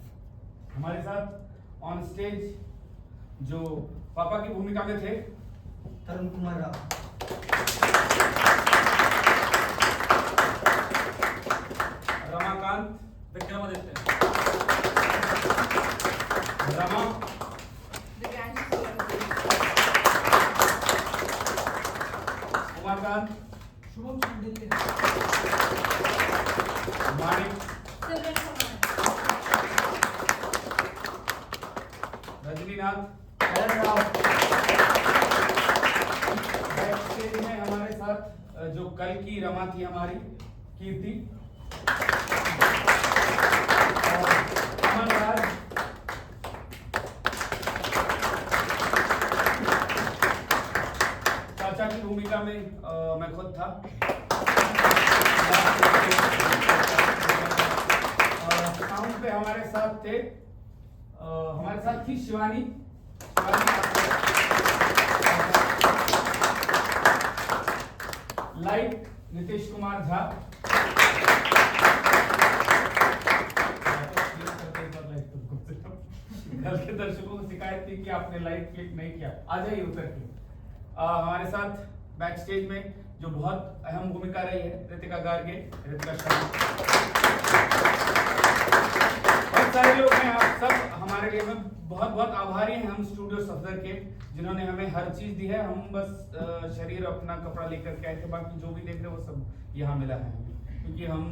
हमारे साथ ऑन स्टेज जो पापा की भूमिका में थे तरुण कुमार राव, रमाकांत, विक्रमादित्य, रमा, उमाकांत, शुभम शांडिल्य, माणिक, सिमरन कुमार, रजनीनाथ। करण राव, बैक स्टेज में हमारे साथ जो कल की रमा थी हमारी कीर्ति, और अमन राज, चाचा की भूमिका में मैं खुद था। साउंड पे हमारे साथ थे, हमारे साथ थी शिवानी, लाइट नितेश कुमार झा, कल के दर्शकों को शिकायत थी कि आपने लाइट क्लिक नहीं किया, आ जाइए उतर के। हमारे साथ बैक स्टेज में जो बहुत अहम भूमिका रही है रितिका गार्गे, रितिका शर्मा, बहुत सारे लोग हैं, आप सब हमारे लिए में बहुत बहुत आभारी हैं हम स्टूडियो सफदर के, जिन्होंने हमें हर चीज दी है। हम बस शरीर अपना कपड़ा लेकर के आए थे, बाकी जो भी देख रहे हैं वो सब यहाँ मिला है हमें, क्योंकि हम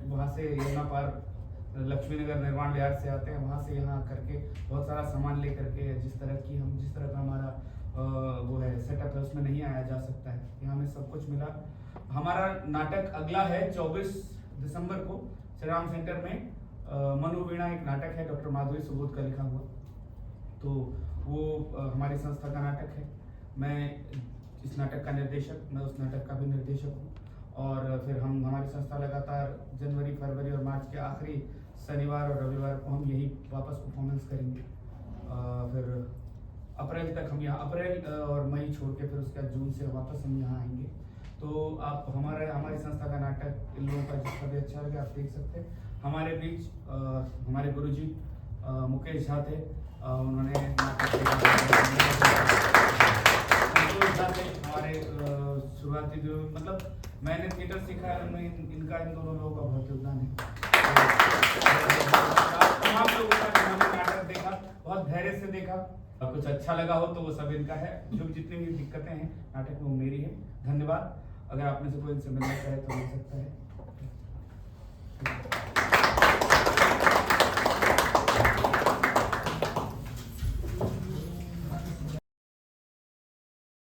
वहाँ से यमुना पार लक्ष्मी नगर निर्माण विहार से आते हैं, वहाँ से यहाँ करके बहुत सारा सामान लेकर के जिस तरह का हमारा वो है सेटअप है उसमें नहीं आया जा सकता है, यहाँ हमें सब कुछ मिला। हमारा नाटक अगला है 24 दिसंबर को श्री राम सेंटर में, मनोवीणा एक नाटक है डॉक्टर माधुरी सुबोध का लिखा हुआ। तो वो हमारी संस्था का नाटक है। मैं इस नाटक का निर्देशक, मैं उस नाटक का भी निर्देशक हूँ। और फिर हम हमारी संस्था लगातार जनवरी, फरवरी और मार्च के आखिरी शनिवार और रविवार को हम यही वापस परफॉर्मेंस करेंगे। फिर अप्रैल तक हम यहाँ, अप्रैल और मई छोड़ के फिर उसके बाद जून से वापस हम यहाँ आएंगे। तो आप हमारी संस्था का नाटक इन लोगों का जिसका भी अच्छा लगे आप देख सकते हैं। हमारे बीच हमारे गुरुजी मुकेश झा थे, उन्होंने हमारे शुरुआती जो मतलब मैंने थिएटर सीखा है उनमें इनका इन दोनों लोगों का बहुत योगदान है। तमाम लोगों का जिन्होंने नाटक देखा, बहुत धैर्य से देखा, कुछ अच्छा लगा हो तो वो सब इनका है। जो जितनी भी दिक्कतें हैं नाटक में वो मेरी है। धन्यवाद। अगर आप में से कोई इनसे मिलना चाहे तो मिल सकता है।